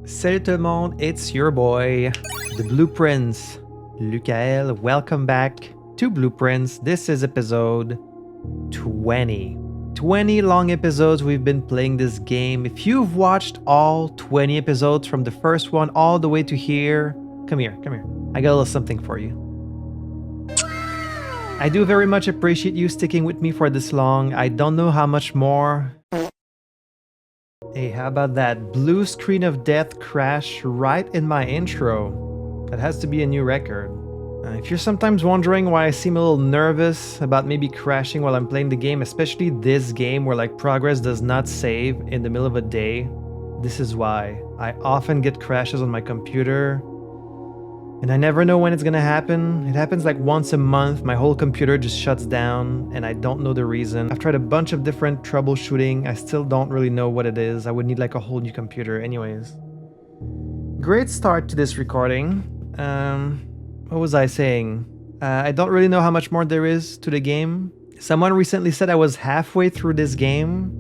Salut tout le monde, it's your boy, the Blueprints, Lukael. Welcome back to Blueprints. This is episode 20. 20 long episodes we've been playing this game. If you've watched all 20 episodes from the first one all the way to here, come here. I got a little something for you. I do very much appreciate you sticking with me for this long. I don't know how much more. Hey, how about that? Blue screen of death crash right in my intro. That has to be a new record. If you're sometimes wondering why I seem a little nervous about maybe crashing while I'm playing the game, especially this game where like progress does not save in the middle of a day, this is why. I often get crashes on my computer and I never know when it's gonna happen. It happens like once a month. My whole computer just shuts down and I don't know the reason. I've tried a bunch of different troubleshooting. I still don't really know what it is. I would need like a whole new computer anyways. Great start to this recording. What was I saying? I don't really know how much more there is to the game. Someone recently said I was halfway through this game.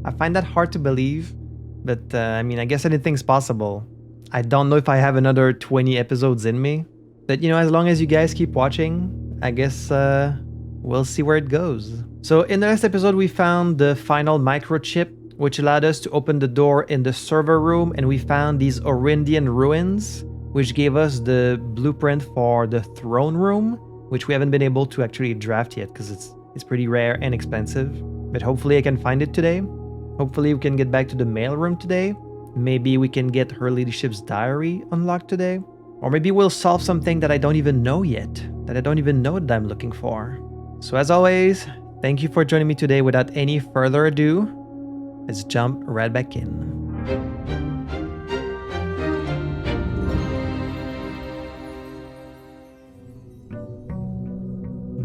I find that hard to believe, but I mean, I guess anything's possible. I don't know if I have another 20 episodes in me, but you know, as long as you guys keep watching, I guess we'll see where it goes. So in the last episode, we found the final microchip, which allowed us to open the door in the server room, and we found these Orindian ruins, which gave us the blueprint for the throne room, which we haven't been able to actually draft yet because it's pretty rare and expensive. But hopefully I can find it today. Hopefully we can get back to the mailroom today. Maybe we can get her Ladyship's Diary unlocked today. Or maybe we'll solve something that I don't even know yet, that I don't even know that I'm looking for. So as always, thank you for joining me today. Without any further ado, let's jump right back in.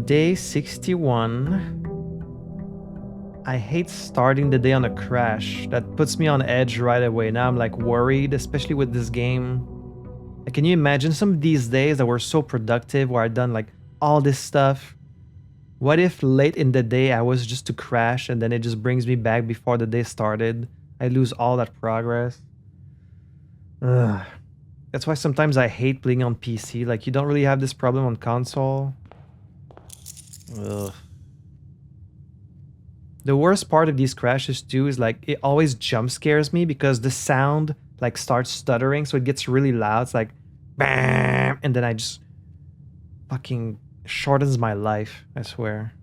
Day 61. I hate starting the day on a crash. That puts me on edge right away. Now I'm like worried, especially with this game. Like, can you imagine some of these days that were so productive where I'd done like all this stuff? What if late in the day I was just to crash and then it just brings me back before the day started? I lose all that progress. Ugh. That's why sometimes I hate playing on PC. Like, you don't really have this problem on console. Ugh. The worst part of these crashes too is like it always jump scares me because the sound like starts stuttering, so it gets really loud. It's like bam, and then I just fucking shortens my life, I swear.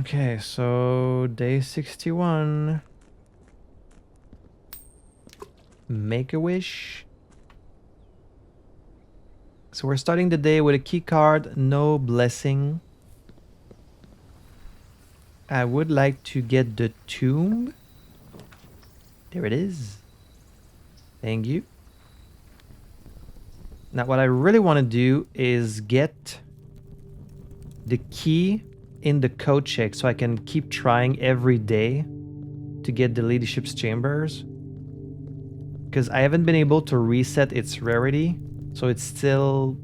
Okay, so day 61. Make a wish. So we're starting the day with a key card, no blessing. I would like to get the tomb. There it is. Thank you. Now what I really want to do is get the key in the code check so I can keep trying every day to get the Ladyship's chambers. Because I haven't been able to reset its rarity, so it's still...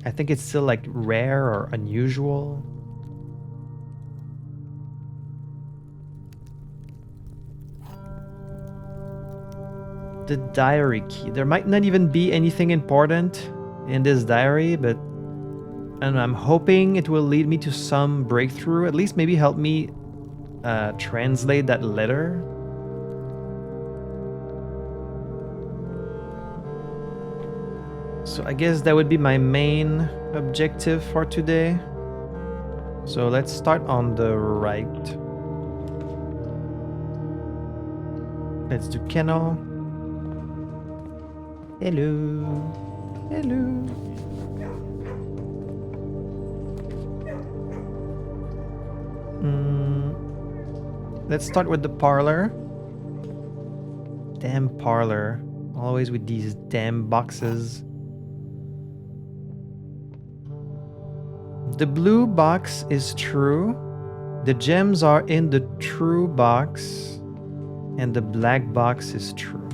I think it's still like rare or unusual. The diary key. There might not even be anything important in this diary, but and I'm hoping it will lead me to some breakthrough, at least maybe help me translate that letter. So I guess that would be my main objective for today. So let's start on the right. Let's do kennel. Hello. Hello. Let's start with the parlor. Damn parlor. Always with these damn boxes. The blue box is true. The gems are in the true box. And the black box is true.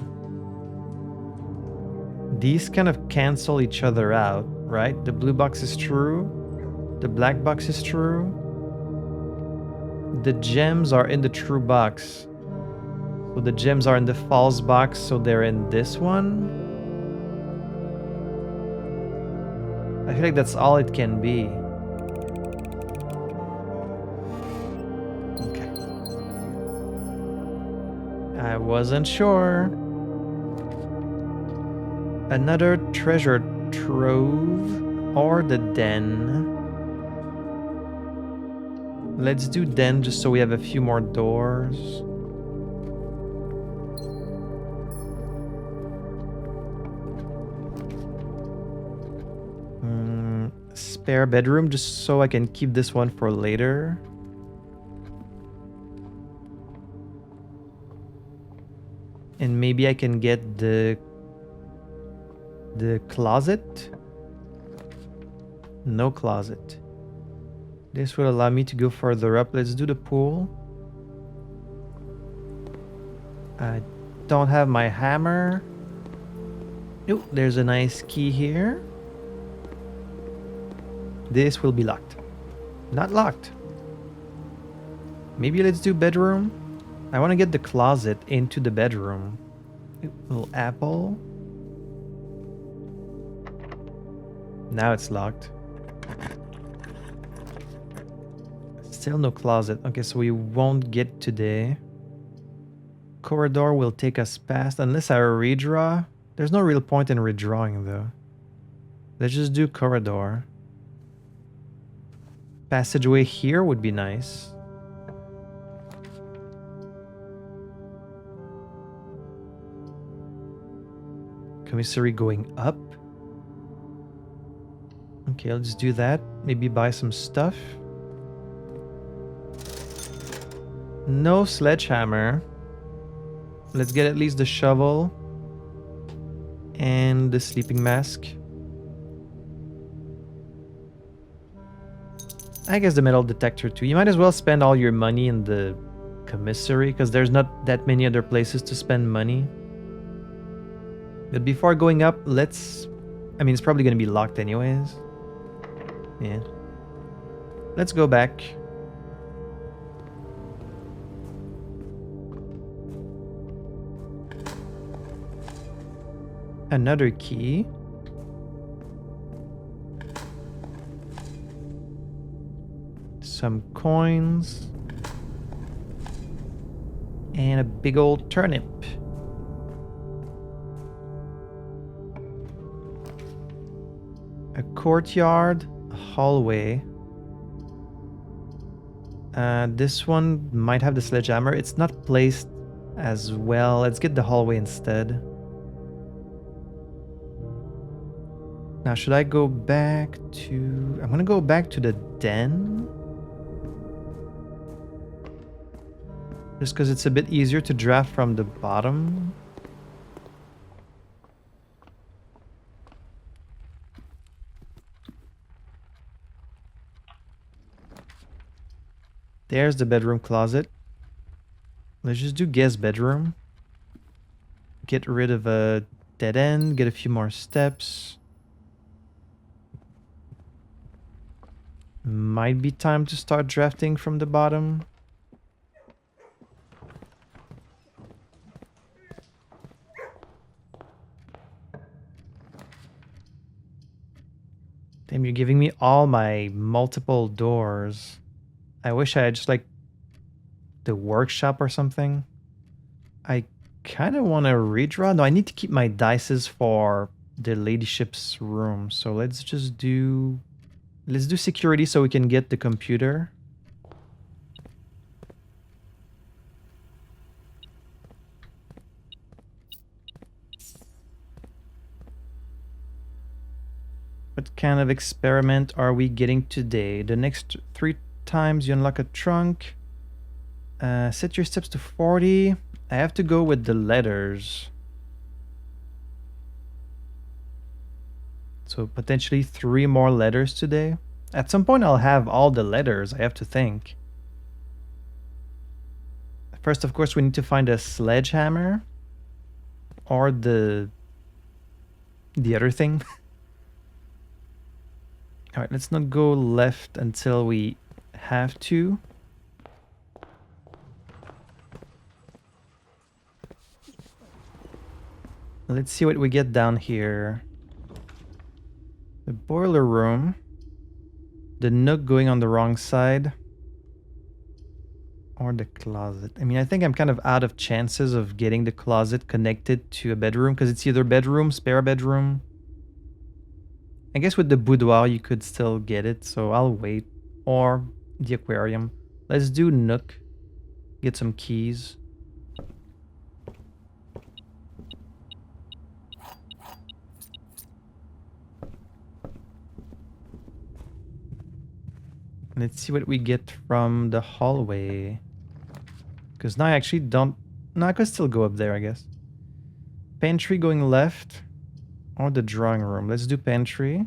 These kind of cancel each other out, right? The blue box is true. The black box is true. The gems are in the true box. So the gems are in the false box, so they're in this one. I feel like that's all it can be. Okay. I wasn't sure. Another treasure trove or the den. Let's do den just so we have a few more doors. Spare bedroom just so I can keep this one for later. And maybe I can get the closet. No closet. This will allow me to go further up. Let's do the pool. I don't have my hammer. Oh, there's a nice key here. This will be locked. Not locked. Maybe let's do bedroom. I want to get the closet into the bedroom. Ooh, little apple. Now it's locked. Still no closet. Okay, so we won't get today. Corridor will take us past unless I redraw. There's no real point in redrawing though. Let's just do corridor. Passageway here would be nice. Commissary going up. Okay, let's do that. Maybe buy some stuff. No sledgehammer. Let's get at least the shovel and the sleeping mask. I guess the metal detector too. You might as well spend all your money in the commissary because there's not that many other places to spend money. But before going up, let's... I mean, it's probably going to be locked anyways. Yeah. Let's go back. Another key. Some coins. And a big old turnip. A courtyard, a hallway. This one might have the sledgehammer. It's not placed as well. Let's get the hallway instead. Now, should I go back to... I'm gonna go back to the den. Just because it's a bit easier to draft from the bottom. There's the bedroom closet. Let's just do guest bedroom. Get rid of a dead end, get a few more steps. Might be time to start drafting from the bottom. Damn, you're giving me all my multiple doors. I wish I had just like the workshop or something. I kind of want to redraw. No, I need to keep my dices for the ladyship's room. So let's just do... Let's do security so we can get the computer. What kind of experiment are we getting today? The next 3 times you unlock a trunk. Set your steps to 40. I have to go with the letters. So potentially 3 more letters today. At some point I'll have all the letters, I have to think. First, of course, we need to find a sledgehammer. Or the other thing. Alright, let's not go left until we have to. Let's see what we get down here. The boiler room. The nook going on the wrong side. Or the closet. I mean, I think I'm kind of out of chances of getting the closet connected to a bedroom because it's either bedroom, spare bedroom. I guess with the boudoir you could still get it, so I'll wait. Or the aquarium. Let's do nook. Get some keys. Let's see what we get from the hallway. Because now I actually don't... No, I could still go up there, I guess. Pantry going left. Or the drawing room. Let's do pantry.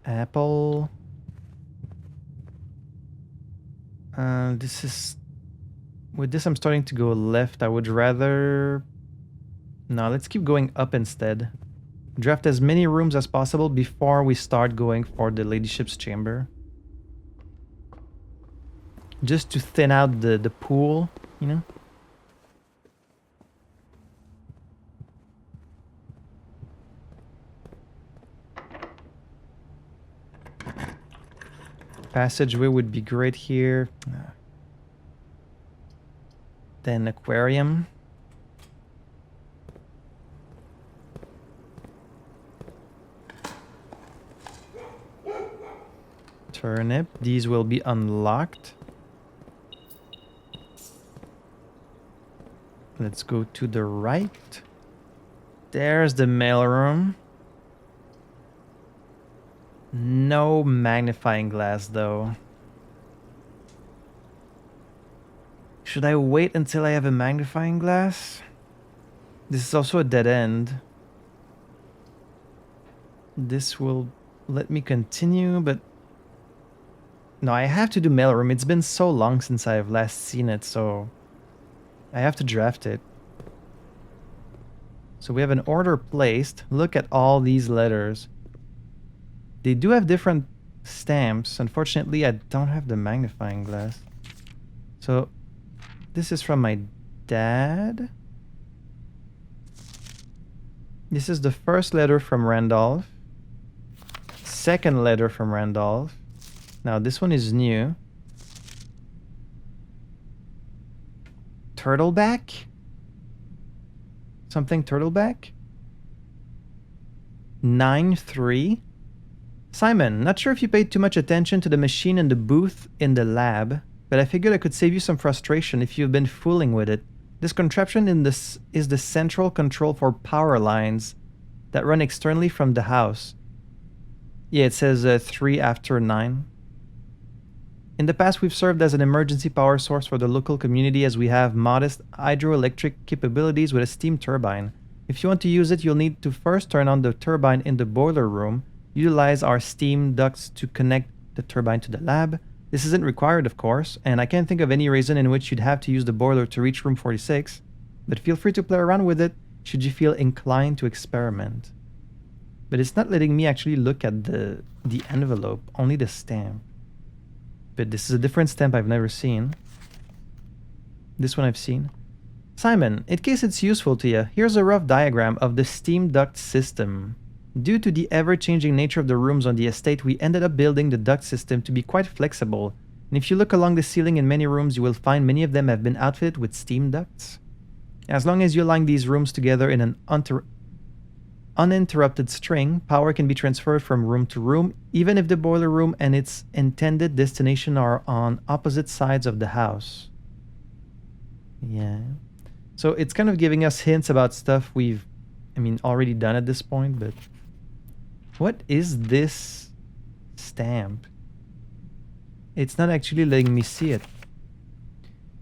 Apple. This is... With this I'm starting to go left. I would rather... No, let's keep going up instead. Draft as many rooms as possible before we start going for the ladyship's chamber. Just to thin out the pool, you know? Passageway would be great here. Then aquarium. Turnip. These will be unlocked. Let's go to the right. There's the mailroom. No magnifying glass though. Should I wait until I have a magnifying glass? This is also a dead end. This will let me continue, but... No, I have to do mailroom. It's been so long since I've last seen it, so... I have to draft it. So we have an order placed. Look at all these letters. They do have different stamps. Unfortunately, I don't have the magnifying glass. So, this is from my dad. This is the first letter from Randolph. Second letter from Randolph. Now this one is new. Turtleback? Something turtleback? 9-3. Simon, not sure if you paid too much attention to the machine in the booth in the lab, but I figured I could save you some frustration if you've been fooling with it. This contraption is the central control for power lines that run externally from the house. Yeah, it says 3 after 9. In the past, we've served as an emergency power source for the local community as we have modest hydroelectric capabilities with a steam turbine. If you want to use it, you'll need to first turn on the turbine in the boiler room, utilize our steam ducts to connect the turbine to the lab. This isn't required, of course, and I can't think of any reason in which you'd have to use the boiler to reach room 46, but feel free to play around with it should you feel inclined to experiment. But it's not letting me actually look at the envelope, only the stamp. But this is a different stamp I've never seen. This one I've seen. Simon, in case it's useful to you, here's a rough diagram of the steam duct system. Due to the ever-changing nature of the rooms on the estate, we ended up building the duct system to be quite flexible. And if you look along the ceiling in many rooms, you will find many of them have been outfitted with steam ducts. As long as you align these rooms together in an uninterrupted string, power can be transferred from room to room, even if the boiler room and its intended destination are on opposite sides of the house. Yeah. So it's kind of giving us hints about stuff we've, already done at this point, but... What is this stamp? It's not actually letting me see it.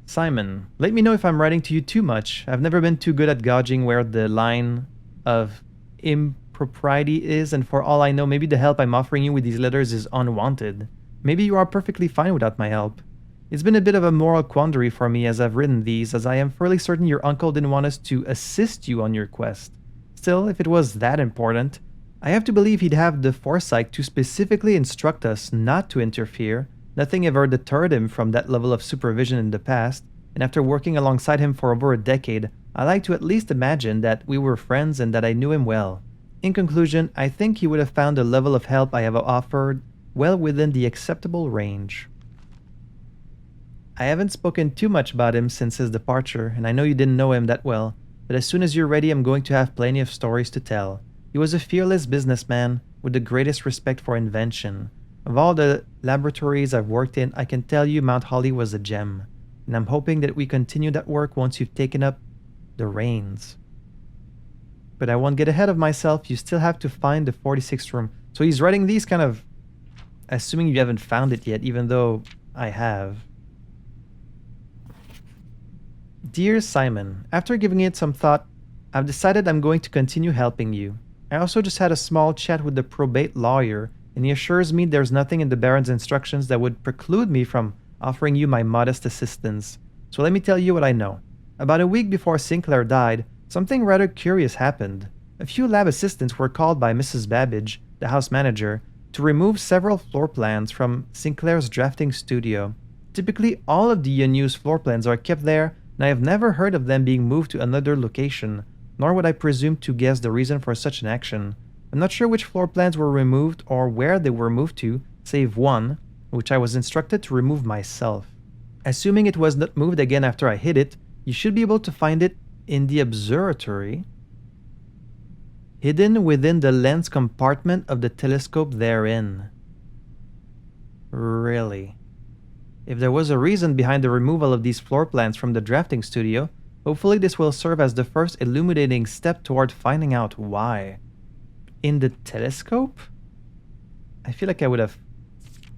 Simon, let me know if I'm writing to you too much. I've never been too good at gauging where the line of impropriety is, and for all I know, maybe the help I'm offering you with these letters is unwanted. Maybe you are perfectly fine without my help. It's been a bit of a moral quandary for me as I've written these, as I am fairly certain your uncle didn't want us to assist you on your quest. Still, if it was that important, I have to believe he'd have the foresight to specifically instruct us not to interfere, Nothing ever deterred him from that level of supervision in the past, and after working alongside him for over a decade, I like to at least imagine that we were friends and that I knew him well. In conclusion, I think he would have found the level of help I have offered well within the acceptable range. I haven't spoken too much about him since his departure, and I know you didn't know him that well, but as soon as you're ready, I'm going to have plenty of stories to tell. He was a fearless businessman with the greatest respect for invention. Of all the laboratories I've worked in, I can tell you Mount Holly was a gem, and I'm hoping that we continue that work once you've taken up the reins. But I won't get ahead of myself, you still have to find the 46th room. So he's writing these kind of, assuming you haven't found it yet, even though I have. Dear Simon, after giving it some thought, I've decided I'm going to continue helping you. I also just had a small chat with the probate lawyer, and he assures me there's nothing in the Baron's instructions that would preclude me from offering you my modest assistance. So let me tell you what I know. About a week before Sinclair died, something rather curious happened. A few lab assistants were called by Mrs. Babbage, the house manager, to remove several floor plans from Sinclair's drafting studio. Typically, all of the unused floor plans are kept there, and I have never heard of them being moved to another location, nor would I presume to guess the reason for such an action. I'm not sure which floor plans were removed or where they were moved to, save one, which I was instructed to remove myself. Assuming it was not moved again after I hit it, you should be able to find it in the observatory, hidden within the lens compartment of the telescope therein. Really? If there was a reason behind the removal of these floor plans from the drafting studio, hopefully this will serve as the first illuminating step toward finding out why. In the telescope? I feel like I would have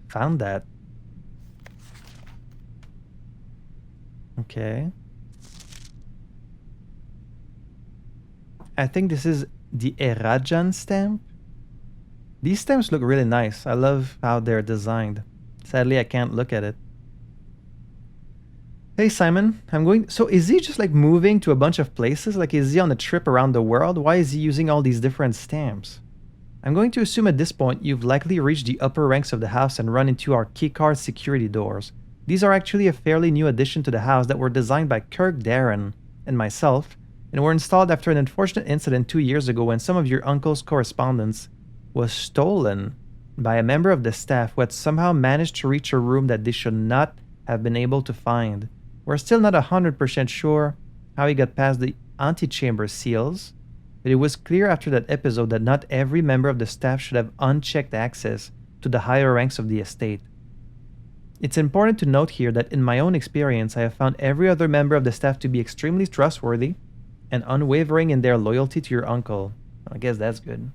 found that. Okay. I think this is the Erajan stamp. These stamps look really nice. I love how they're designed. Sadly, I can't look at it. Hey Simon, so is he just like moving to a bunch of places? Like is he on a trip around the world? Why is he using all these different stamps? I'm going to assume at this point you've likely reached the upper ranks of the house and run into our keycard security doors. These are actually a fairly new addition to the house that were designed by Kirk Darren and myself, and were installed after an unfortunate incident 2 years ago when some of your uncle's correspondence was stolen by a member of the staff who had somehow managed to reach a room that they should not have been able to find. We're still not 100% sure how he got past the antechamber seals, but it was clear after that episode that not every member of the staff should have unchecked access to the higher ranks of the estate. It's important to note here that in my own experience, I have found every other member of the staff to be extremely trustworthy and unwavering in their loyalty to your uncle. I guess that's good.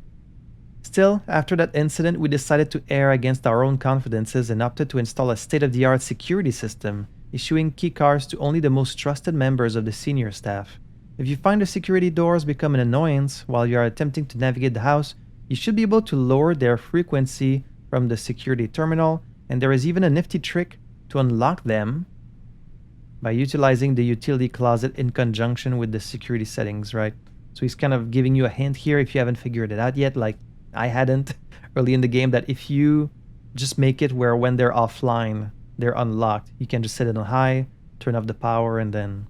Still, after that incident, we decided to err against our own confidences and opted to install a state-of-the-art security system, issuing keycards to only the most trusted members of the senior staff. If you find the security doors become an annoyance while you are attempting to navigate the house, you should be able to lower their frequency from the security terminal, and there is even a nifty trick to unlock them by utilizing the utility closet in conjunction with the security settings, right? So he's kind of giving you a hint here if you haven't figured it out yet, like I hadn't early in the game, that if you just make it where when they're offline, they're unlocked. You can just set it on high, turn off the power, and then...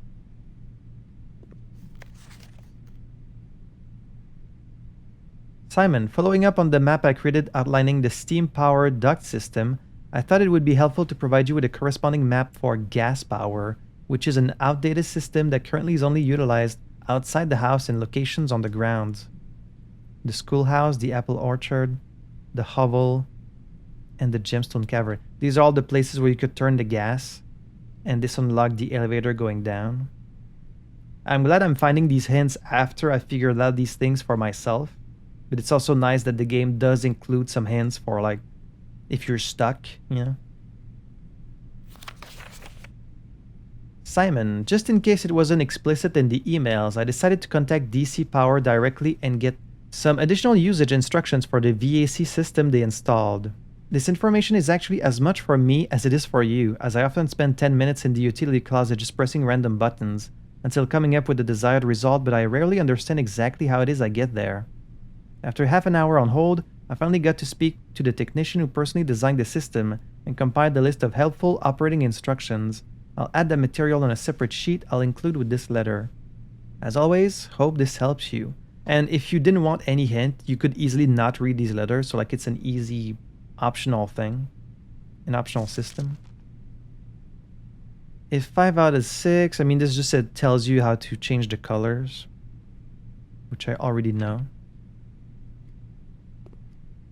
Simon, following up on the map I created outlining the steam-powered duct system, I thought it would be helpful to provide you with a corresponding map for gas power, which is an outdated system that currently is only utilized outside the house in locations on the grounds. The schoolhouse, the apple orchard, the hovel, and the gemstone cavern. These are all the places where you could turn the gas, and this unlocked the elevator going down. I'm glad I'm finding these hints after I figured out these things for myself, but it's also nice that the game does include some hints for, like, if you're stuck, you know? Simon, just in case it wasn't explicit in the emails, I decided to contact DC Power directly and get some additional usage instructions for the VAC system they installed. This information is actually as much for me as it is for you, as I often spend 10 minutes in the utility closet just pressing random buttons until coming up with the desired result, but I rarely understand exactly how it is I get there. After half an hour on hold, I finally got to speak to the technician who personally designed the system, and compile the list of helpful operating instructions. I'll add the material on a separate sheet I'll include with this letter. As always, hope this helps you. And if you didn't want any hint, you could easily not read these letters, so like it's an easy optional thing, an optional system. If 5 out of 6, I mean, this just tells you how to change the colors, which I already know.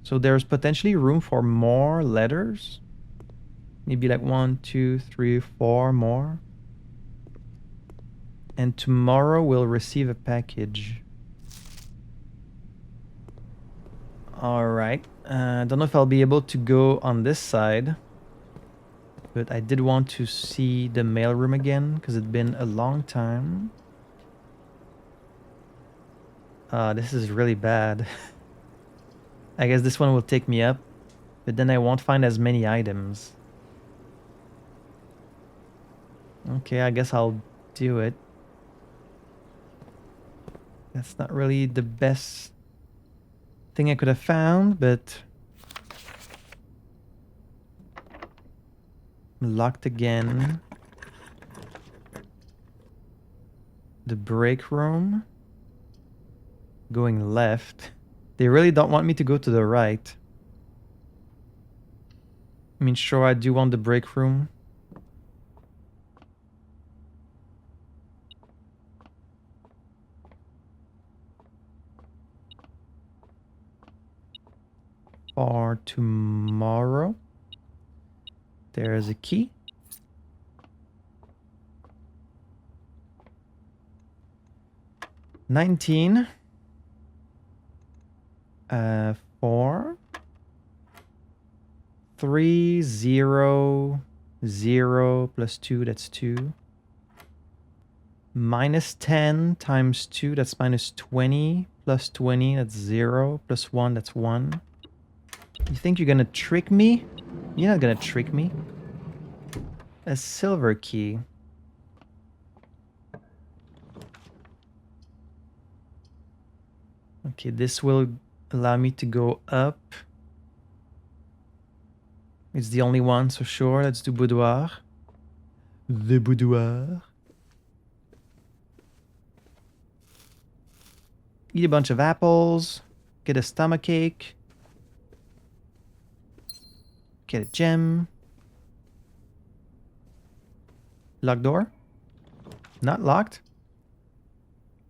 So there's potentially room for more letters. Maybe like 1, 2, 3, 4 more. And tomorrow we'll receive a package. Alright. I don't know if I'll be able to go on this side. But I did want to see the mailroom again, because it's been a long time. This is really bad. I guess this one will take me up, but then I won't find as many items. Okay, I guess I'll do it. That's not really the best thing I could have found, but... locked again. The break room. Going left. They really don't want me to go to the right. I mean, sure, I do want the break room. For tomorrow. There's a key. $19. 4. 3, 0, 0 plus 2, that's 2. Minus 10 times 2, that's minus 20. Plus 20, that's 0. Plus 1, that's 1. You think you're gonna trick me? You're not gonna trick me. A silver key. Okay, this will allow me to go up. It's the only one, so sure, let's do boudoir. The boudoir. Eat a bunch of apples. Get a stomachache. Get a gem. Lock door? Not locked?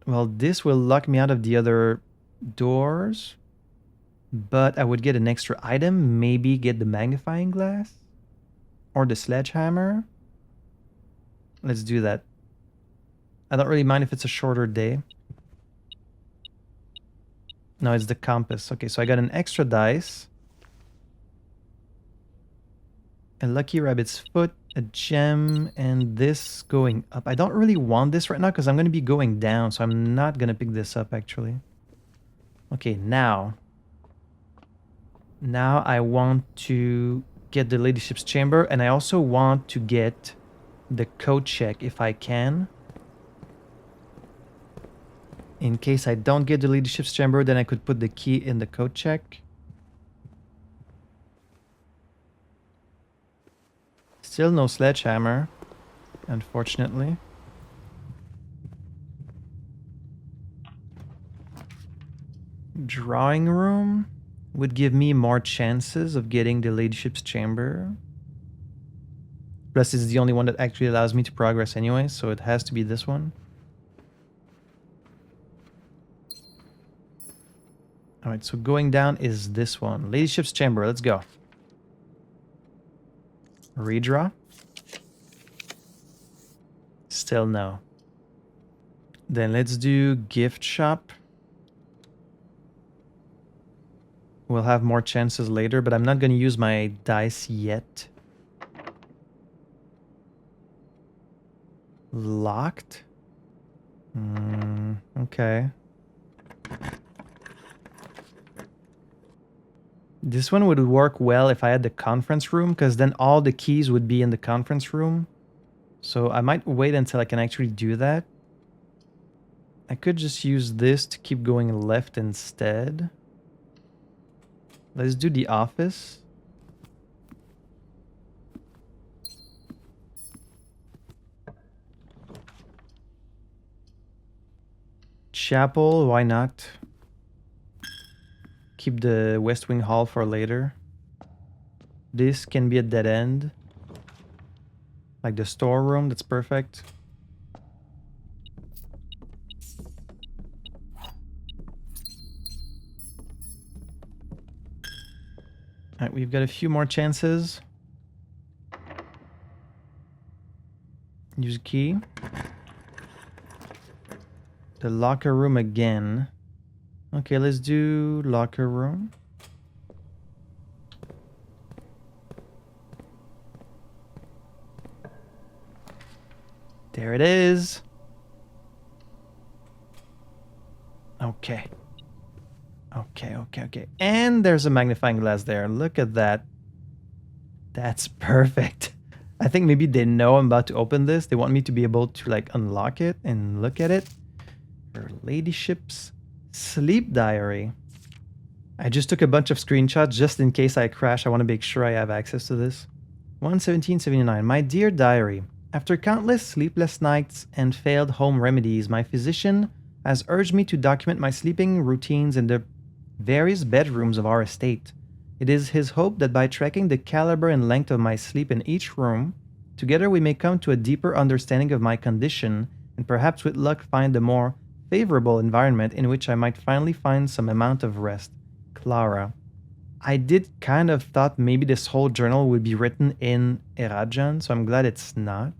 Well, this will lock me out of the other doors. But I would get an extra item. Maybe get the magnifying glass. Or the sledgehammer. Let's do that. I don't really mind if it's a shorter day. No, it's the compass. Okay, so I got an extra dice. A lucky rabbit's foot, a gem, and this going up. I don't really want this right now because I'm going to be going down, so I'm not going to pick this up actually. Okay, now I want to get the Ladyship's chamber, and I also want to get the code check if I can. In case I don't get the Ladyship's chamber, then I could put the key in the code check. Still no sledgehammer, unfortunately. Drawing room would give me more chances of getting the Ladyship's chamber. Plus, it's the only one that actually allows me to progress anyway, so it has to be this one. Alright, so going down is this one. Ladyship's chamber, let's go. Redraw. Still no. Then let's do gift shop. We'll have more chances later, but I'm not going to use my dice yet. Locked? Okay. This one would work well if I had the conference room, because then all the keys would be in the conference room. So I might wait until I can actually do that. I could just use this to keep going left instead. Let's do the office. chapel, why not? Keep the West Wing Hall for later. This can be a dead end. Like the storeroom, that's perfect. Alright, we've got a few more chances. Use a key. The locker room again. Okay, let's do locker room. There it is. Okay. Okay. And there's a magnifying glass there. Look at that. That's perfect. I think maybe they know I'm about to open this. They want me to be able to like unlock it and look at it. Her Ladyship's Sleep Diary. I just took a bunch of screenshots just in case I crash. I want to make sure I have access to this. 11779. My dear diary. After countless sleepless nights and failed home remedies, my physician has urged me to document my sleeping routines in the various bedrooms of our estate. It is his hope that by tracking the caliber and length of my sleep in each room, together we may come to a deeper understanding of my condition and perhaps with luck find a more favorable environment in which I might finally find some amount of rest. Clara. I did kind of thought maybe this whole journal would be written in Erajan, so I'm glad it's not.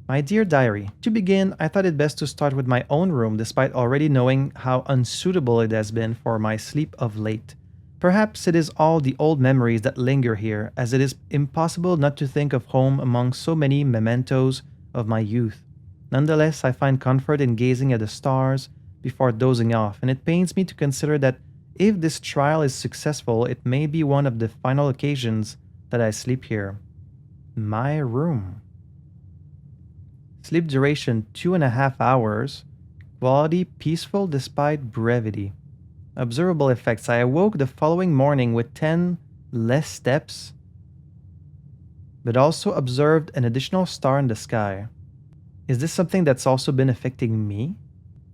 My dear diary, to begin, I thought it best to start with my own room despite already knowing how unsuitable it has been for my sleep of late. Perhaps it is all the old memories that linger here, as it is impossible not to think of home among so many mementos of my youth. Nonetheless, I find comfort in gazing at the stars before dozing off, and it pains me to consider that if this trial is successful, it may be one of the final occasions that I sleep here. My room. Sleep duration 2.5 hours. Quality peaceful despite brevity. Observable effects. I awoke the following morning with 10 less steps, but also observed an additional star in the sky. Is this something that's also been affecting me?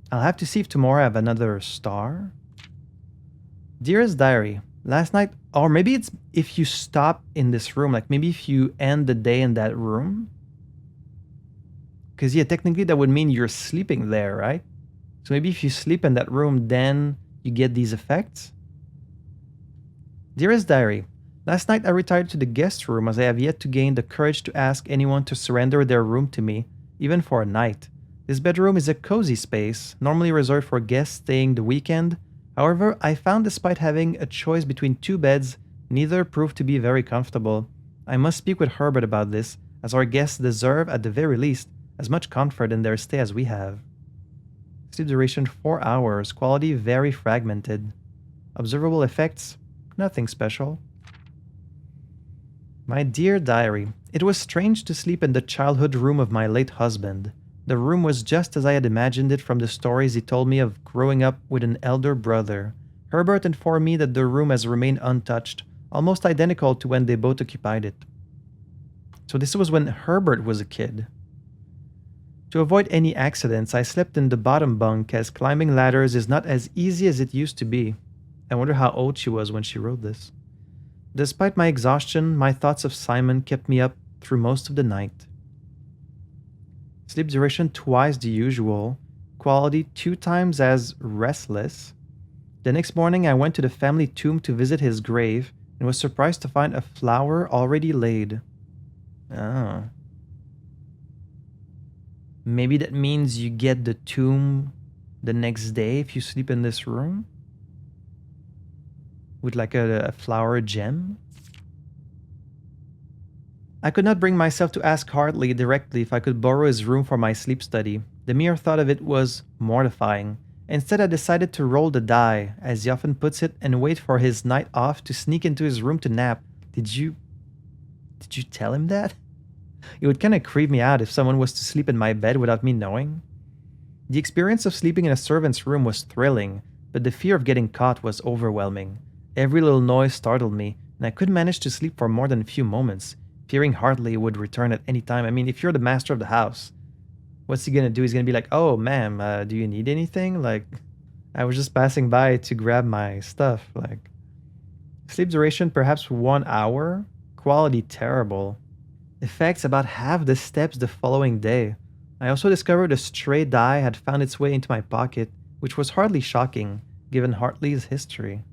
I'll have to see if tomorrow I have another star. Dearest diary, last night, or maybe it's if you stop in this room, like maybe if you end the day in that room. Because yeah, technically that would mean you're sleeping there, right? So maybe if you sleep in that room, then you get these effects. Dearest diary, last night I retired to the guest room as I have yet to gain the courage to ask anyone to surrender their room to me, even for a night. This bedroom is a cozy space, normally reserved for guests staying the weekend. However, I found despite having a choice between 2 beds, neither proved to be very comfortable. I must speak with Herbert about this, as our guests deserve, at the very least, as much comfort in their stay as we have. Sleep duration 4 hours, quality very fragmented. Observable effects, nothing special. My dear diary, it was strange to sleep in the childhood room of my late husband. The room was just as I had imagined it from the stories he told me of growing up with an elder brother. Herbert informed me that the room has remained untouched, almost identical to when they both occupied it. So this was when Herbert was a kid. To avoid any accidents, I slept in the bottom bunk as climbing ladders is not as easy as it used to be. I wonder how old she was when she wrote this. Despite my exhaustion, my thoughts of Simon kept me up through most of the night. Sleep duration twice the usual, quality 2 times as restless. The next morning I went to the family tomb to visit his grave and was surprised to find a flower already laid. Oh. Maybe that means you get the tomb the next day if you sleep in this room? With like a flower gem? I could not bring myself to ask Hartley directly if I could borrow his room for my sleep study. The mere thought of it was mortifying. Instead, I decided to roll the die, as he often puts it, and wait for his night off to sneak into his room to nap. Did you tell him that? It would kind of creep me out if someone was to sleep in my bed without me knowing. The experience of sleeping in a servant's room was thrilling, but the fear of getting caught was overwhelming. Every little noise startled me, and I couldn't manage to sleep for more than a few moments, fearing Hartley would return at any time. I mean, if you're the master of the house, What's he gonna do? He's gonna be like, oh, ma'am, do you need anything? Like, I was just passing by to grab my stuff. Like, sleep duration, perhaps 1 hour. Quality, terrible. Effects, about half the steps the following day. I also discovered a stray die had found its way into my pocket, which was hardly shocking, given Hartley's history.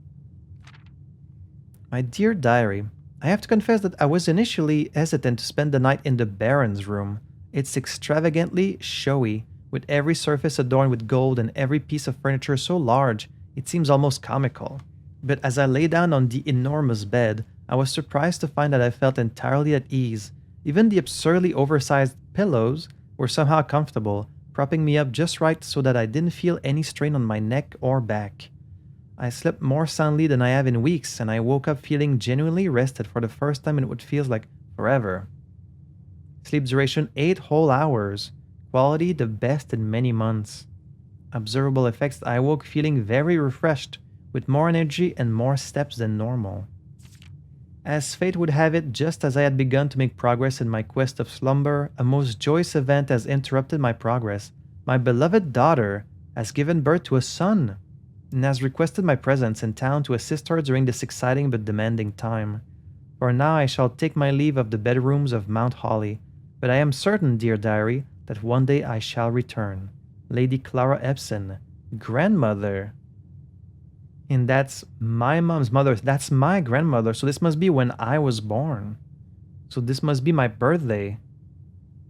My dear diary, I have to confess that I was initially hesitant to spend the night in the Baron's room. It's extravagantly showy, with every surface adorned with gold and every piece of furniture so large, it seems almost comical. But as I lay down on the enormous bed, I was surprised to find that I felt entirely at ease. Even the absurdly oversized pillows were somehow comfortable, propping me up just right so that I didn't feel any strain on my neck or back. I slept more soundly than I have in weeks, and I woke up feeling genuinely rested for the first time in what feels like forever. Sleep duration 8 whole hours. Quality the best in many months. Observable effects, I woke feeling very refreshed, with more energy and more steps than normal. As fate would have it, just as I had begun to make progress in my quest of slumber, a most joyous event has interrupted my progress. My beloved daughter has given birth to a son, and has requested my presence in town to assist her during this exciting but demanding time. For now I shall take my leave of the bedrooms of Mount Holly, but I am certain, dear diary, that one day I shall return. Lady Clara Epson, grandmother. And that's my mom's mother. That's my grandmother. So this must be when I was born. So this must be my birthday.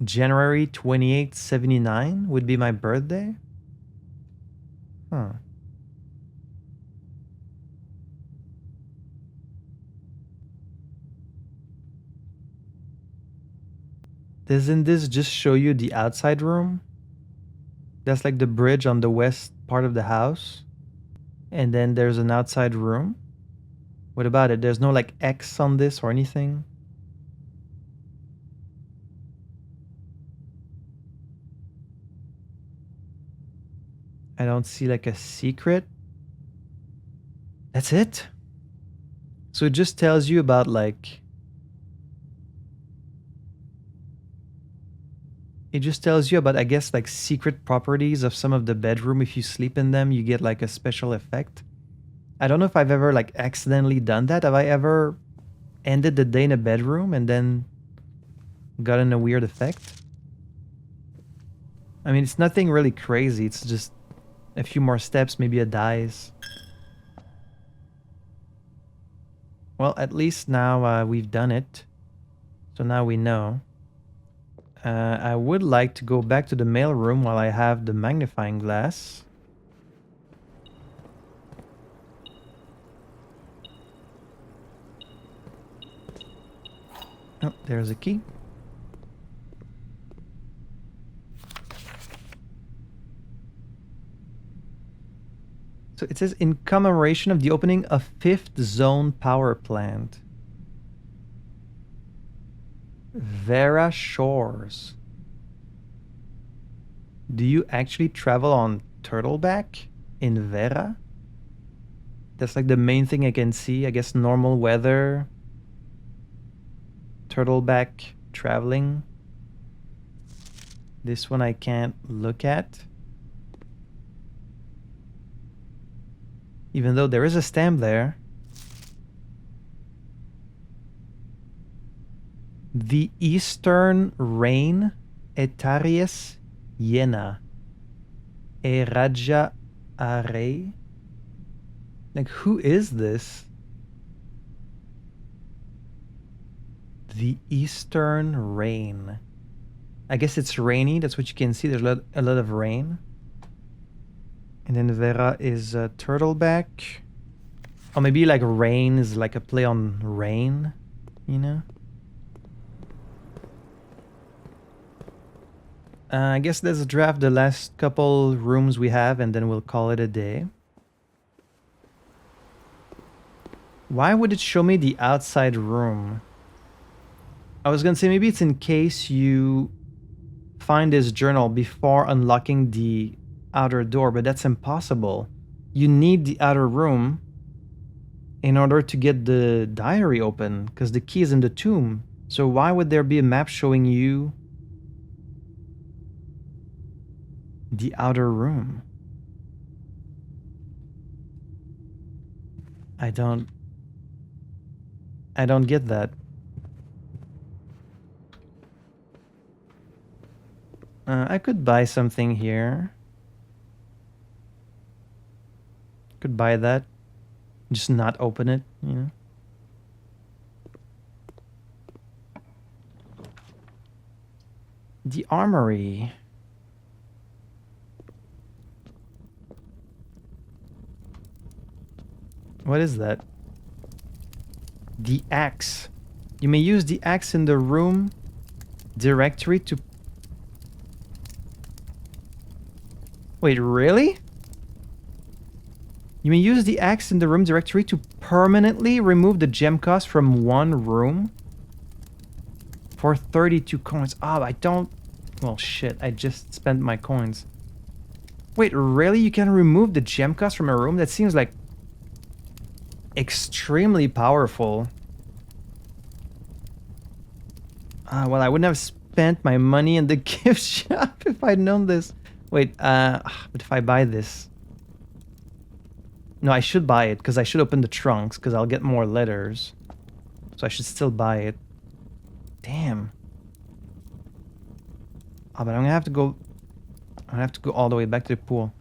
January 28th, 79 would be my birthday? Huh. Doesn't this just show you the outside room? That's like the bridge on the west part of the house. And then there's an outside room. What about it? There's no like X on this or anything? I don't see like a secret. That's it. So it just tells you about like... It just tells you about, I guess, like secret properties of some of the bedroom. If you sleep in them, you get like a special effect. I don't know if I've ever like accidentally done that. Have I ever ended the day in a bedroom and then gotten a weird effect? I mean, it's nothing really crazy. It's just a few more steps, maybe a dies. Well, at least now we've done it. So now we know. I would like to go back to the mail room while I have the magnifying glass. Oh, there's a key. So it says, in commemoration of the opening of 5th Zone Power Plant. Vera Shores. Do you actually travel on Turtleback in Vera? That's like the main thing I can see. I guess normal weather. Turtleback traveling. This one I can't look at. Even though there is a stamp there. The Eastern Rain, Etarius Yena, Eraja Are. Like, who is this? The Eastern Rain. I guess it's rainy. That's what you can see. There's a lot of rain. And then Vera is Turtleback. Or maybe like rain is like a play on rain, you know? I guess let's draft the last couple rooms we have and then we'll call it a day. Why would it show me the outside room? I was gonna say maybe it's in case you find this journal before unlocking the outer door, but that's impossible. You need the outer room in order to get the diary open, because the key is in the tomb. So why would there be a map showing you The outer room. I don't get that. I could buy something here. Could buy that. Just not open it, you know. The armory. What is that? The axe. You may use the axe in the room directory to... Wait, really? You may use the axe in the room directory to permanently remove the gem cost from one room for 32 coins. Oh, I don't... Well, shit, I just spent my coins. Wait, really? You can remove the gem cost from a room? That seems like extremely powerful. Well, I wouldn't have spent my money in the gift shop if I'd known this. Wait, but if I buy this... No, I should buy it, because I should open the trunks, because I'll get more letters. So I should still buy it. Damn. Oh, but I'm gonna have to go... I have to go all the way back to the pool.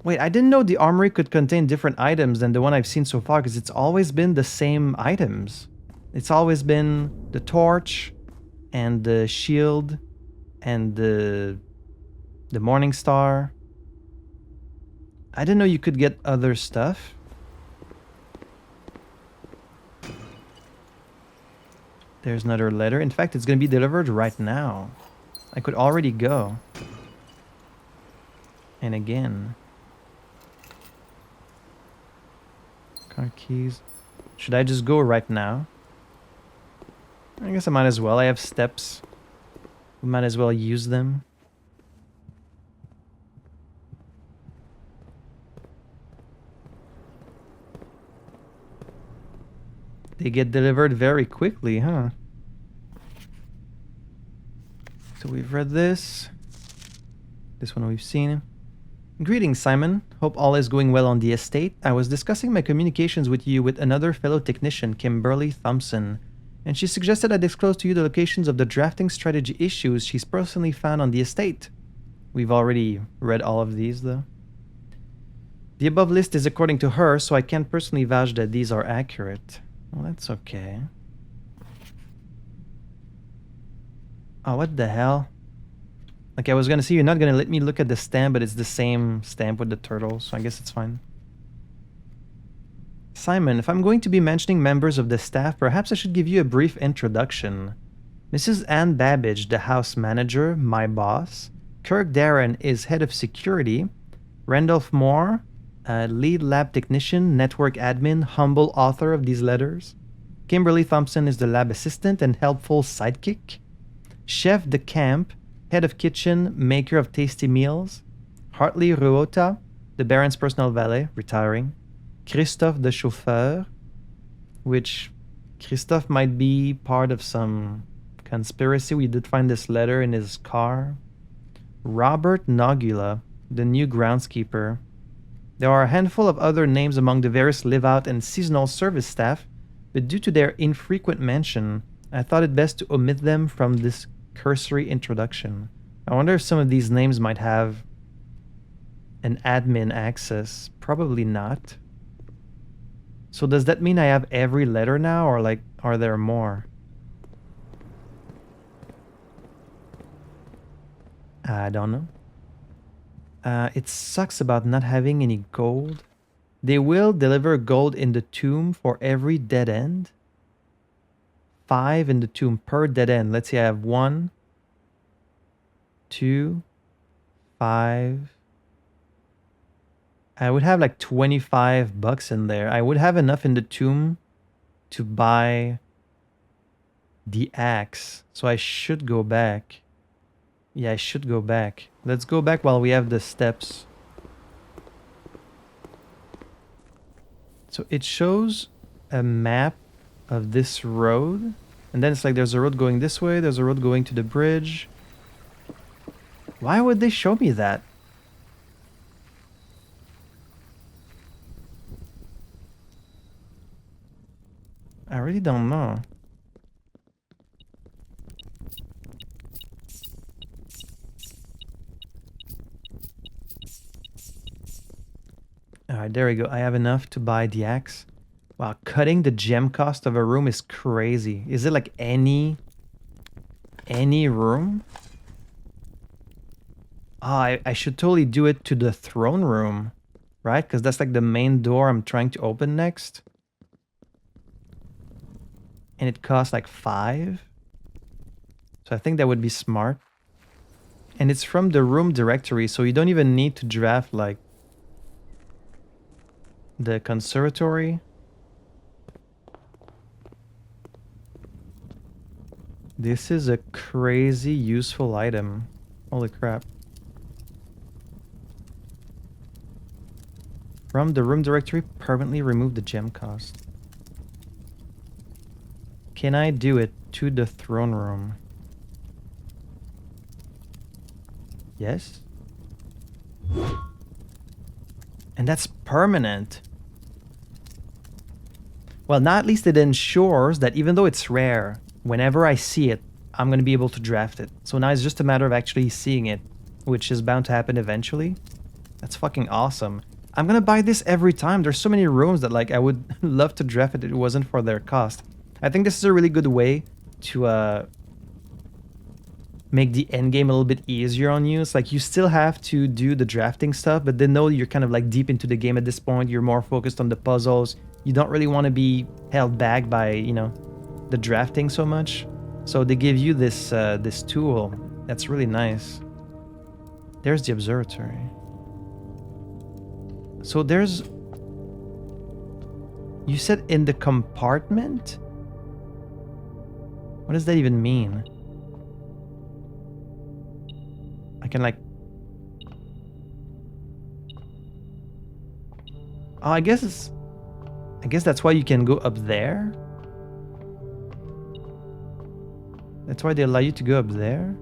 Wait, I didn't know the armory could contain different items than the one I've seen so far, because it's always been the same items. It's always been the torch, and the shield, and the morning star. I didn't know you could get other stuff. There's another letter. In fact, it's going to be delivered right now. I could already go. And again. Car keys. Should I just go right now? I guess I might as well. I have steps. We might as well use them. They get delivered very quickly, huh? So we've read this. This one we've seen. Greetings, Simon. Hope all is going well on the estate. I was discussing my communications with you with another fellow technician, Kimberly Thompson, and she suggested I disclose to you the locations of the drafting strategy issues she's personally found on the estate. We've already read all of these, though. The above list is according to her, so I can't personally vouch that these are accurate. Well, that's okay. Oh, what the hell? Like, I was gonna say, you're not gonna let me look at the stamp, but it's the same stamp with the turtle, so I guess it's fine. Simon, if I'm going to be mentioning members of the staff, perhaps I should give you a brief introduction. Mrs. Ann Babbage, the house manager, my boss. Kirk Darren is head of security. Randolph Moore, lead lab technician, network admin, humble author of these letters. Kimberly Thompson is the lab assistant and helpful sidekick. Chef de camp, head of kitchen, maker of tasty meals. Hartley Ruota, the Baron's personal valet, retiring. Christophe the chauffeur, which Christophe might be part of some conspiracy. We did find this letter in his car. Robert Nogula, the new groundskeeper. There are a handful of other names among the various live-out and seasonal service staff, but due to their infrequent mention, I thought it best to omit them from this cursory introduction. I wonder if some of these names might have an admin access. Probably not. So does that mean I have every letter now, or like, are there more? I don't know. It sucks about not having any gold. They will deliver gold in the tomb for every dead end. 5 in the tomb per dead end. Let's say I have 1, 2, 5. I would have like $25 in there. I would have enough in the tomb to buy the axe. So I should go back. Yeah, I should go back. Let's go back while we have the steps. So it shows a map of this road. And then it's like there's a road going this way. There's a road going to the bridge. Why would they show me that? I really don't know. Alright, there we go. I have enough to buy the axe. Wow, cutting the gem cost of a room is crazy. Is it like any room? Oh, I should totally do it to the throne room, right? Because that's like the main door I'm trying to open next. And it costs like 5. So I think that would be smart. And it's from the room directory, so you don't even need to draft like the conservatory. This is a crazy useful item. Holy crap. From the room directory, permanently remove the gem cost. Can I do it to the throne room? Yes. And that's permanent. Well, now at least it ensures that even though it's rare, whenever I see it, I'm going to be able to draft it. So now it's just a matter of actually seeing it, which is bound to happen eventually. That's fucking awesome. I'm going to buy this every time. There's so many rooms that like I would love to draft it if it wasn't for their cost. I think this is a really good way to make the end game a little bit easier on you. It's like you still have to do the drafting stuff, but they know you're kind of like deep into the game at this point. You're more focused on the puzzles. You don't really want to be held back by, you know, the drafting so much. So they give you this this tool. That's really nice. There's the observatory. So there's... You said in the compartment? What does that even mean? I can like... Oh, I guess that's why you can go up there. That's why they allow you to go up there.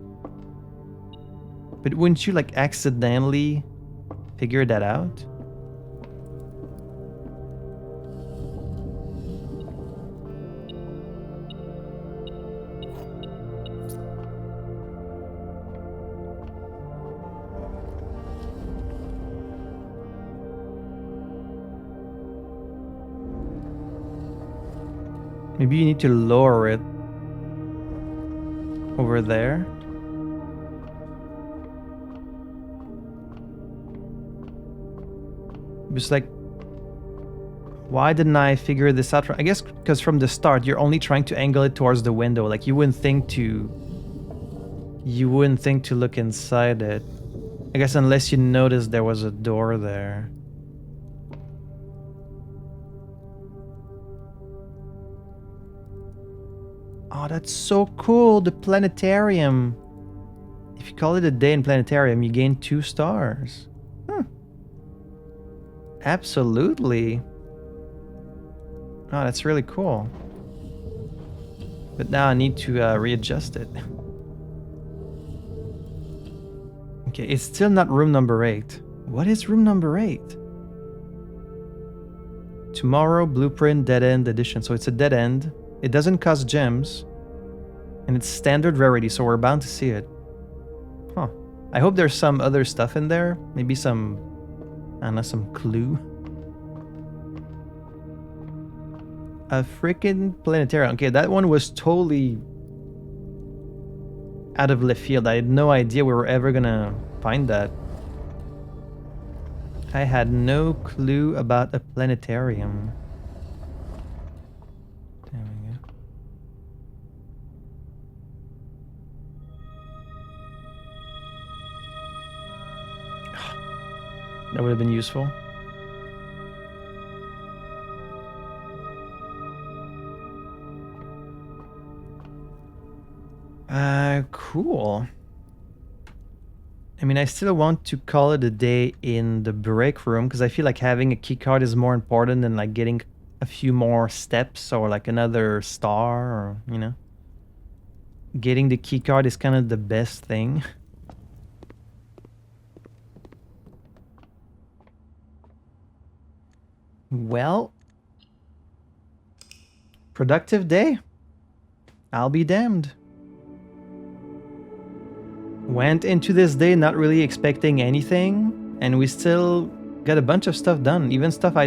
But wouldn't you like accidentally figure that out? Maybe you need to lower it over there. Just like, why didn't I figure this out? I guess because from the start you're only trying to angle it towards the window. Like you wouldn't think to look inside it. I guess unless you noticed there was a door there. Oh, that's so cool, the planetarium. If you call it a day in planetarium, you gain 2 stars. Absolutely. Oh, that's really cool. But now I need to readjust it. Okay, it's still not room number 8. What is room number 8? Tomorrow, Blueprint, Dead End Edition. So it's a dead end. It doesn't cost gems. And it's standard rarity, so we're bound to see it. Huh. I hope there's some other stuff in there. Maybe some... I don't know, some clue. A freaking planetarium. Okay, that one was totally out of left field. I had no idea we were ever gonna find that. I had no clue about a planetarium. There we go. That would have been useful. Cool. I mean, I still want to call it a day in the break room because I feel like having a key card is more important than like getting a few more steps or like another star or, you know. Getting the key card is kind of the best thing. Well, productive day. I'll be damned. Went into this day not really expecting anything, and we still got a bunch of stuff done. Even stuff I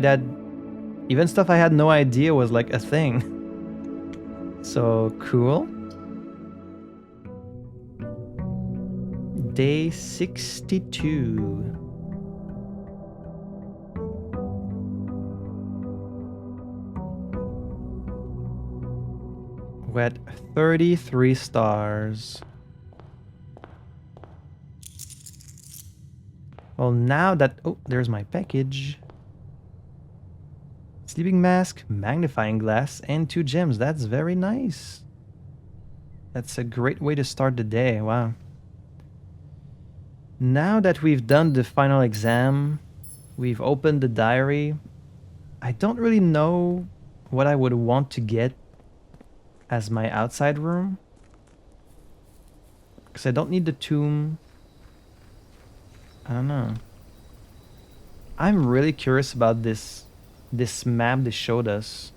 had no idea was like a thing. So cool. Day 62. We're at 33 stars. Well, now that... Oh, there's my package. Sleeping mask, magnifying glass, and 2 gems. That's very nice. That's a great way to start the day. Wow. Now that we've done the final exam, we've opened the diary, I don't really know what I would want to get as my outside room. Because I don't need the tomb. I don't know. I'm really curious about this map they showed us.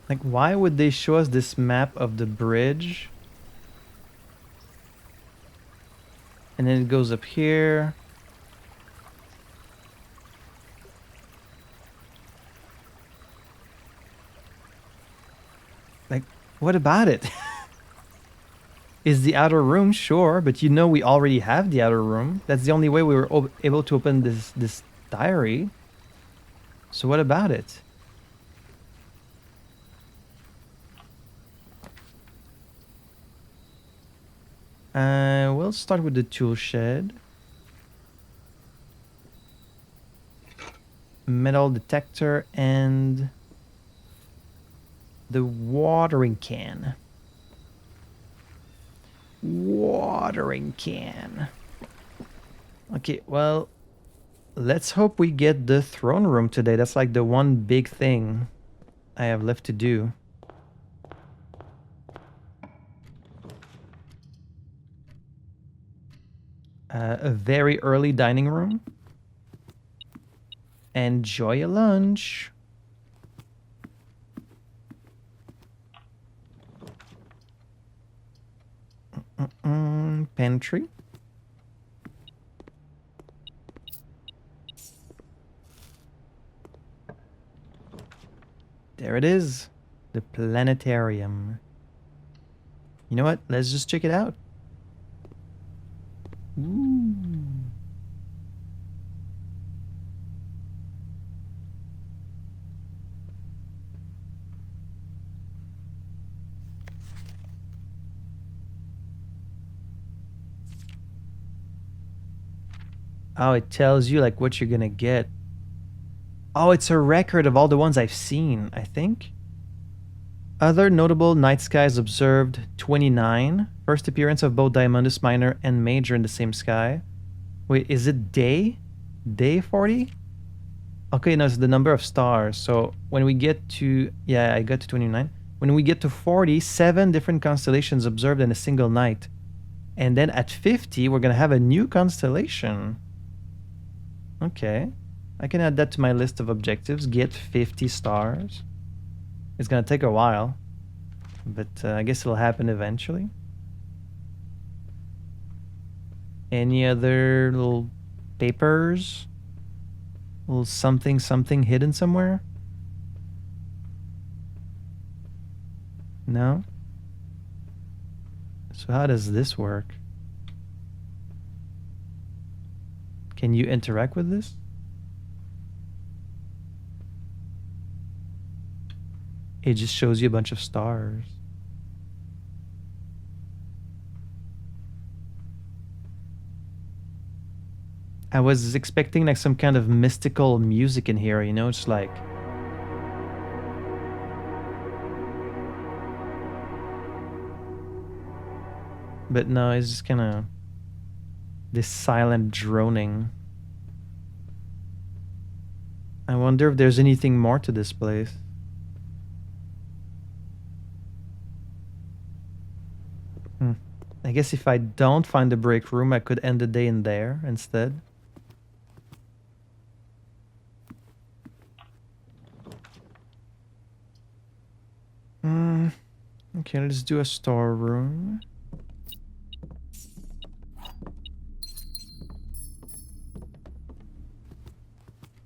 Like, why would they show us this map of the bridge? And then it goes up here. Like, what about it? Is the outer room? Sure, but you know we already have the outer room. That's the only way we were able to open this diary. So what about it? We'll start with the tool shed. Metal detector and the watering can. Watering can. Okay, well, let's hope we get the throne room today. That's like the one big thing I have left to do. A very early dining room. Enjoy your lunch. Pantry. There it is. The planetarium. You know what? Let's just check it out. Ooh. Oh, it tells you like what you're gonna get. Oh, it's a record of all the ones I've seen, I think. Other notable night skies observed, 29. First appearance of both Diamondus Minor and Major in the same sky. Wait, is it day? Day 40? Okay, no, it's the number of stars. So when we get to... Yeah, I got to 29. When we get to 40, 7 different constellations observed in a single night. And then at 50, we're going to have a new constellation. Okay. I can add that to my list of objectives. Get 50 stars. It's going to take a while. But I guess it'll happen eventually. Any other little papers? Little something hidden somewhere? No? So how does this work? Can you interact with this? It just shows you a bunch of stars. I was expecting like some kind of mystical music in here, you know, it's like... But no, it's just kind of this silent droning. I wonder if there's anything more to this place. I guess if I don't find the break room, I could end the day in there instead. Okay, let's do a storeroom.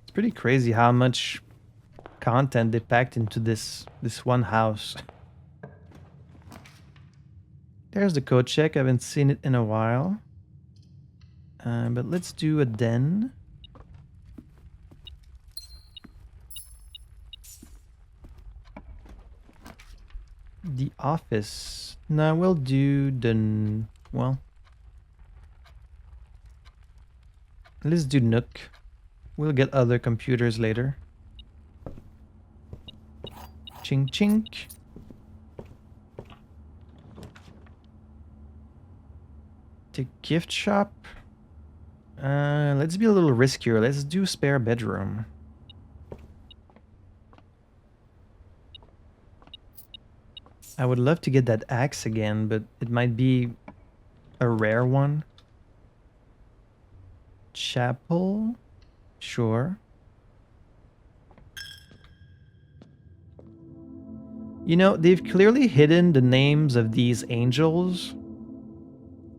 It's pretty crazy how much content they packed into this one house. There's the code check. I haven't seen it in a while. But let's do a den. The office. No, we'll do the... Well... Let's do Nook. We'll get other computers later. Chink chink. The gift shop. Let's be a little riskier. Let's do spare bedroom. I would love to get that axe again, but it might be a rare one. Chapel? Sure. You know, they've clearly hidden the names of these angels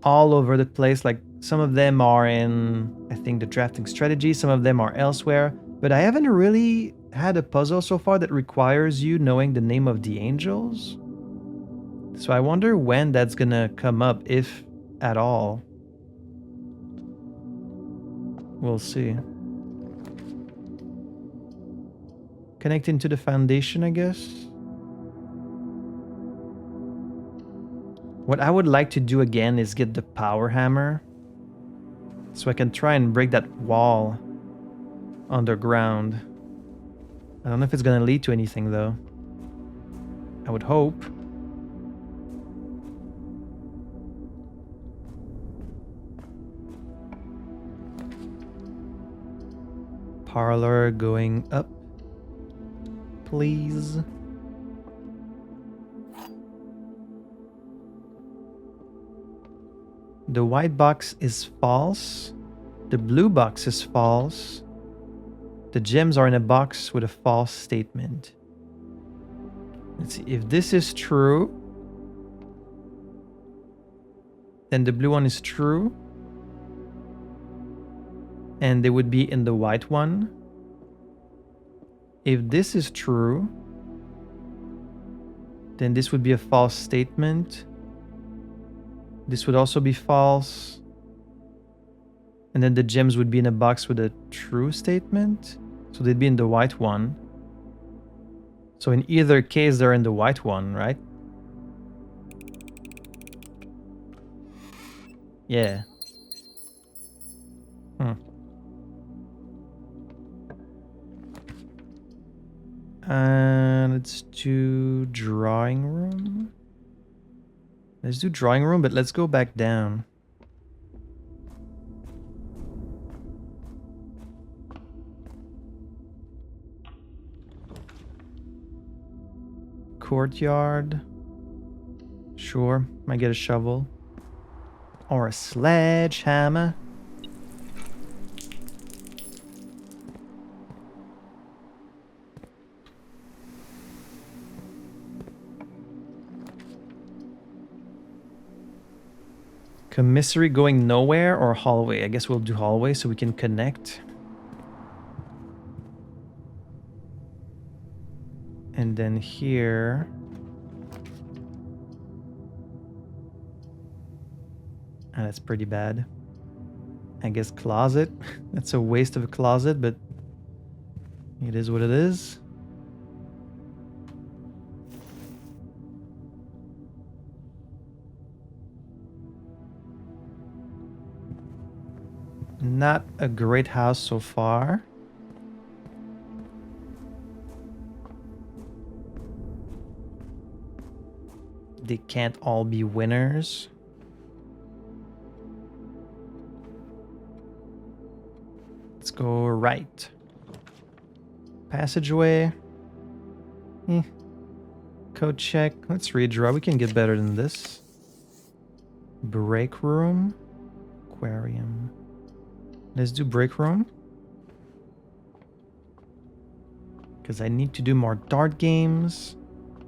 all over the place. Like, some of them are in, I think, the drafting strategy. Some of them are elsewhere. But I haven't really had a puzzle so far that requires you knowing the name of the angels. So I wonder when that's gonna come up, if at all. We'll see. Connecting to the foundation, I guess. What I would like to do again is get the power hammer, so I can try and break that wall underground. I don't know if it's gonna lead to anything though. I would hope. Parlor going up, please. The white box is false. The blue box is false. The gems are in a box with a false statement. Let's see. If this is true, then the blue one is true. And they would be in the white one. If this is true, then this would be a false statement. This would also be false. And then the gems would be in a box with a true statement. So they'd be in the white one. So in either case, they're in the white one, right? Yeah. Let's do drawing room. Let's do drawing room, but let's go back down. Courtyard. Sure, might get a shovel. Or a sledgehammer. Commissary going nowhere or hallway? I guess we'll do hallway so we can connect. And then here... Ah, that's pretty bad. I guess closet. That's a waste of a closet, but it is what it is. Not a great house so far. They can't all be winners. Let's go right. Passageway. Code check. Let's redraw. We can get better than this. Break room. Aquarium. Let's do break room. Because I need to do more dart games.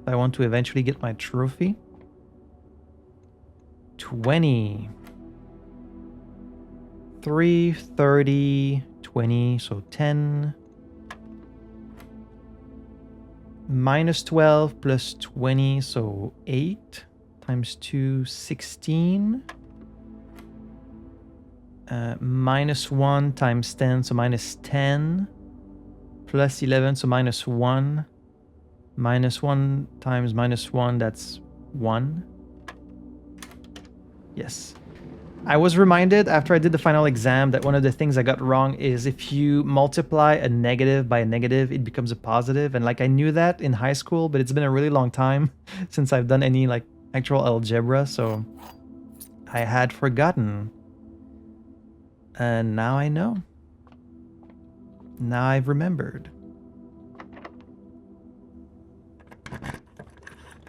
if I want to eventually get my trophy. 20. 3, 30, 20, so 10. Minus 12 plus 20, so 8. Times 2, 16. Minus 1 times 10, so minus 10. Plus 11, so minus 1. Minus 1 times minus 1, that's 1. Yes. I was reminded after I did the final exam that one of the things I got wrong is if you multiply a negative by a negative, it becomes a positive. And like I knew that in high school, but it's been a really long time since I've done any like actual algebra, so I had forgotten. And now I know. Now I've remembered.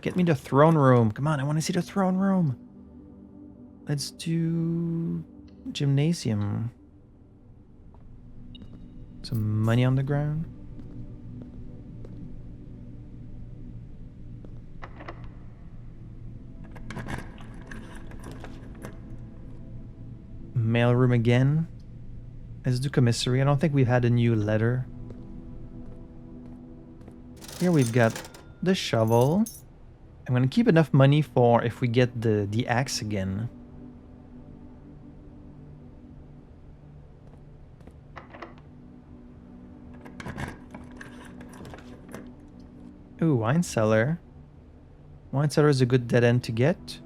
Get me the throne room. Come on, I want to see the throne room. Let's do gymnasium. Some money on the ground. Mailroom again. Let's do commissary. I don't think we've had a new letter. Here we've got the shovel. I'm gonna keep enough money for if we get the axe again. Ooh, wine cellar. Wine cellar is a good dead end to get.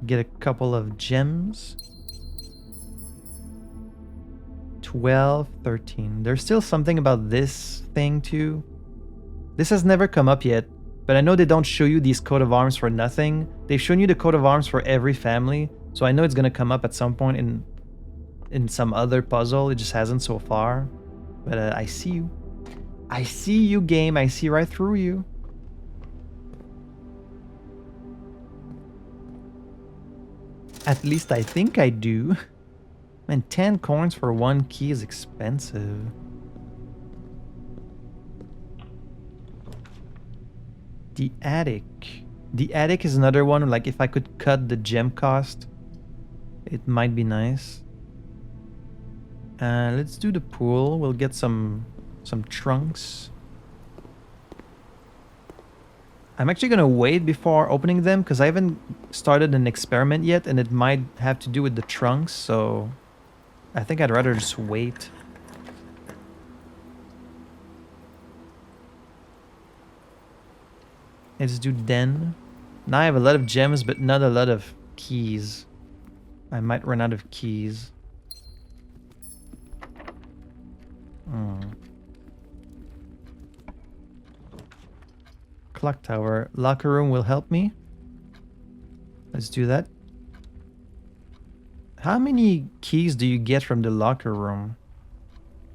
Get a couple of gems. 12, 13. There's still something about this thing too. This has never come up yet, but I know they don't show you these coat of arms for nothing. They've shown you the coat of arms for every family, so I know it's gonna come up at some point in some other puzzle. It just hasn't so far. But I see you. I see you, game. I see right through you. At least I think I do. Man, 10 coins for 1 key is expensive. The attic. The attic is another one, like if I could cut the gem cost, it might be nice. Let's do the pool. We'll get some trunks. I'm actually gonna wait before opening them because I haven't started an experiment yet and it might have to do with the trunks, so I think I'd rather just wait. Let's do den. Now I have a lot of gems but not a lot of keys. I might run out of keys. Clock tower. Locker room will help me. Let's do that. How many keys do you get from the locker room?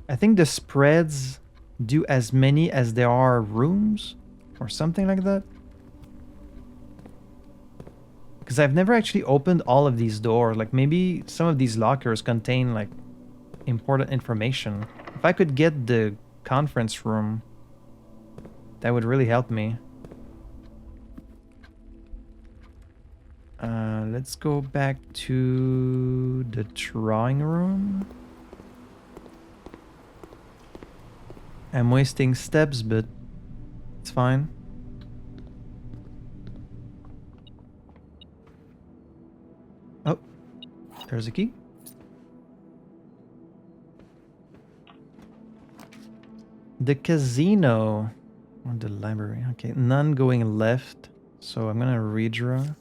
I think the spreads do as many as there are rooms or something like that. Because I've never actually opened all of these doors. Like maybe some of these lockers contain like important information. If I could get the conference room, that would really help me. Let's go back to the drawing room. I'm wasting steps, but it's fine. Oh, there's a key. The casino. Or the library. Okay, none going left. So I'm gonna redraw.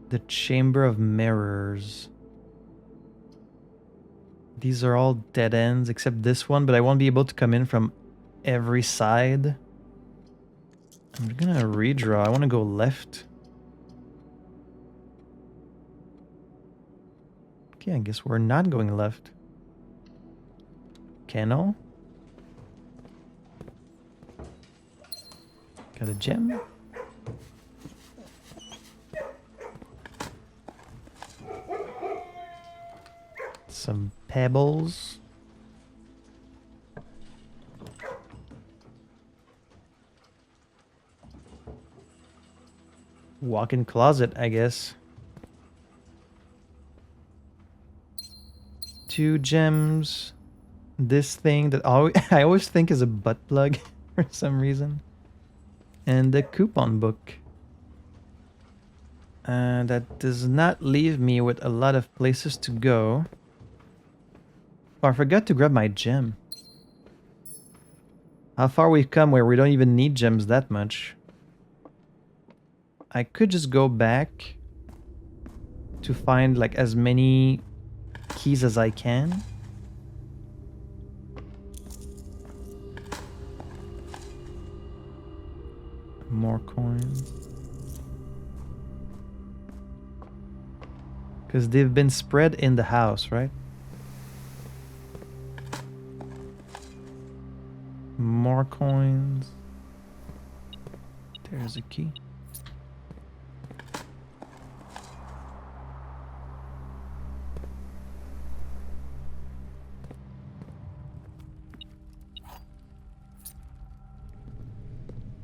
The Chamber of Mirrors. These are all dead ends except this one, but I won't be able to come in from every side. I'm gonna redraw. I want to go left. Okay, I guess we're not going left. Kennel. Got a gem. Some pebbles. Walk-in closet, I guess. 2 gems. This thing that I always think is a butt plug for some reason. And the coupon book. That does not leave me with a lot of places to go. Oh, I forgot to grab my gem. How far we've come where we don't even need gems that much. I could just go back to find like as many keys as I can. More coins. Because they've been spread in the house, right? More coins. There's a key.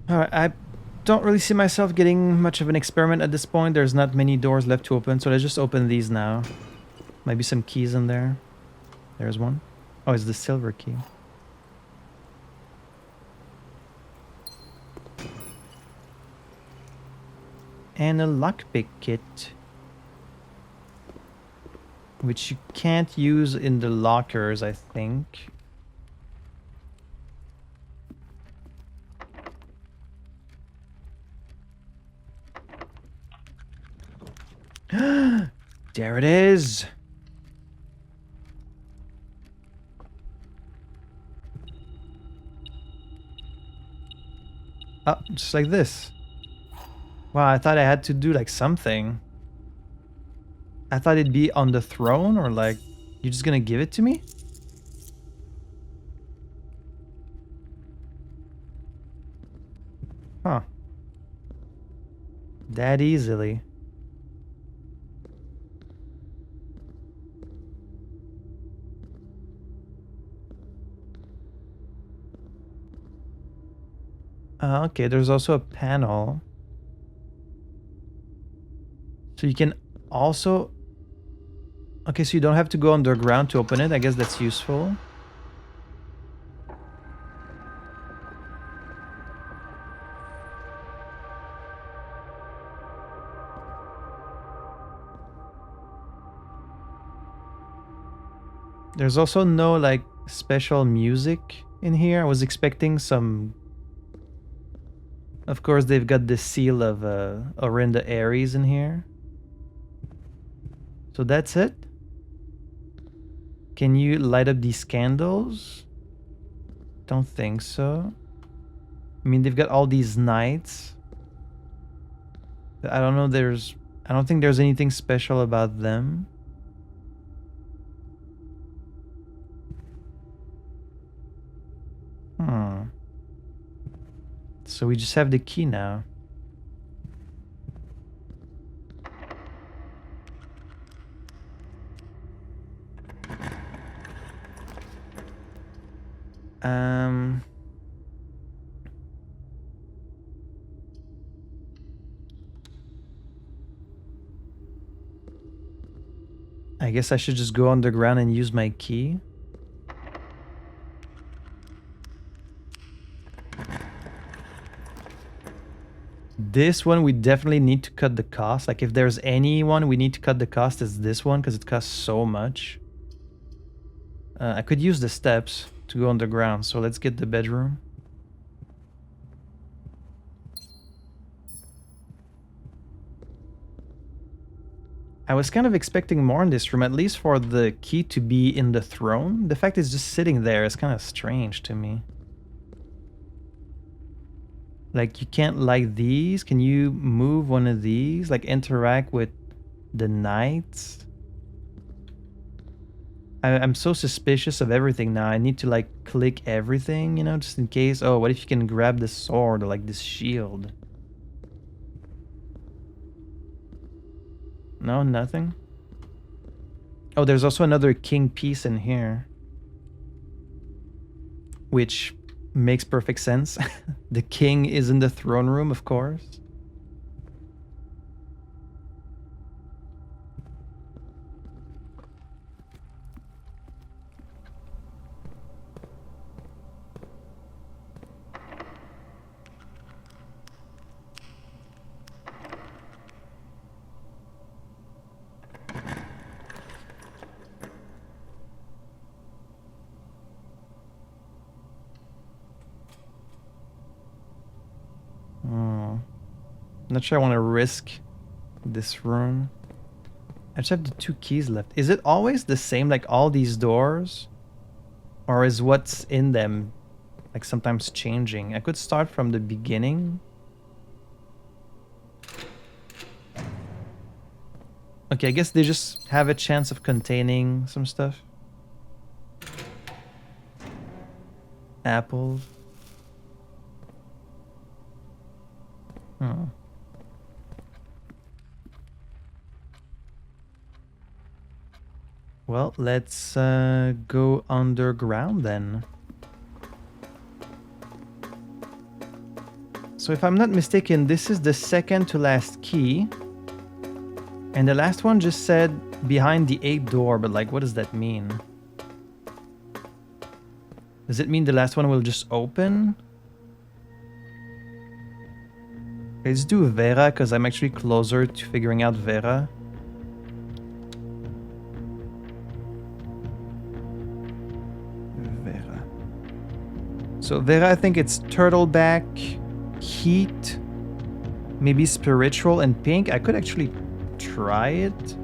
Alright, I don't really see myself getting much of an experiment at this point. There's not many doors left to open, so let's just open these now. Maybe some keys in there. There's one. Oh, it's the silver key. And a lockpick kit. Which you can't use in the lockers, I think. There it is. Oh, just like this. Wow, I thought I had to do like something. I thought it'd be on the throne, or like you're just gonna give it to me? Huh. That easily. Okay, there's also a panel. So you can also... Okay, so you don't have to go underground to open it. I guess that's useful. There's also no, like, special music in here. I was expecting some... Of course, they've got the seal of Orinda Aries in here. So that's it? Can you light up these candles? Don't think so. I mean, they've got all these knights. But I don't know, I don't think there's anything special about them. So we just have the key now. I guess I should just go underground and use my key. This one we definitely need to cut the cost. Like if there's any one we need to cut the cost, it's this one because it costs so much. I could use the steps to go underground, so let's get the bedroom. I was kind of expecting more in this room, at least for the key to be in the throne. The fact it's just sitting there is kind of strange to me. Like, you can't light these? Can you move one of these? Like, interact with the knights? I'm so suspicious of everything now. I need to, like, click everything, you know, just in case. Oh, what if you can grab this sword or, like, this shield? No, nothing? Oh, there's also another king piece in here. Which makes perfect sense. The king is in the throne room, of course. not sure I want to risk this room. I just have the 2 keys left. Is it always the same, like all these doors? Or is what's in them, like, sometimes changing? I could start from the beginning. Okay, I guess they just have a chance of containing some stuff. Apples. Oh. Well, let's go underground then. So if I'm not mistaken, this is the second to last key. And the last one just said behind the 8th door, but like, what does that mean? Does it mean the last one will just open? Let's do Vera, because I'm actually closer to figuring out Vera. Vera. So Vera, I think it's turtleback, heat, maybe spiritual, and pink. I could actually try it.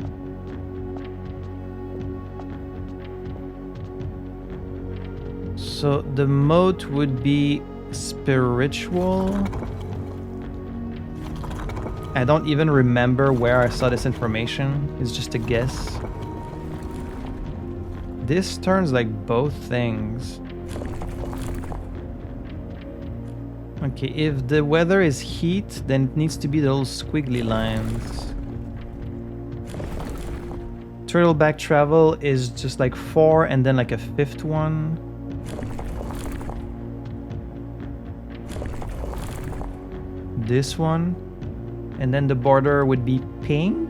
So the mode would be spiritual. I don't even remember where I saw this information. It's just a guess. This turns like both things. Okay, if the weather is heat, then it needs to be the little squiggly lines. Turtleback travel is just like 4 and then like a 5th one. This one. And then the border would be pink.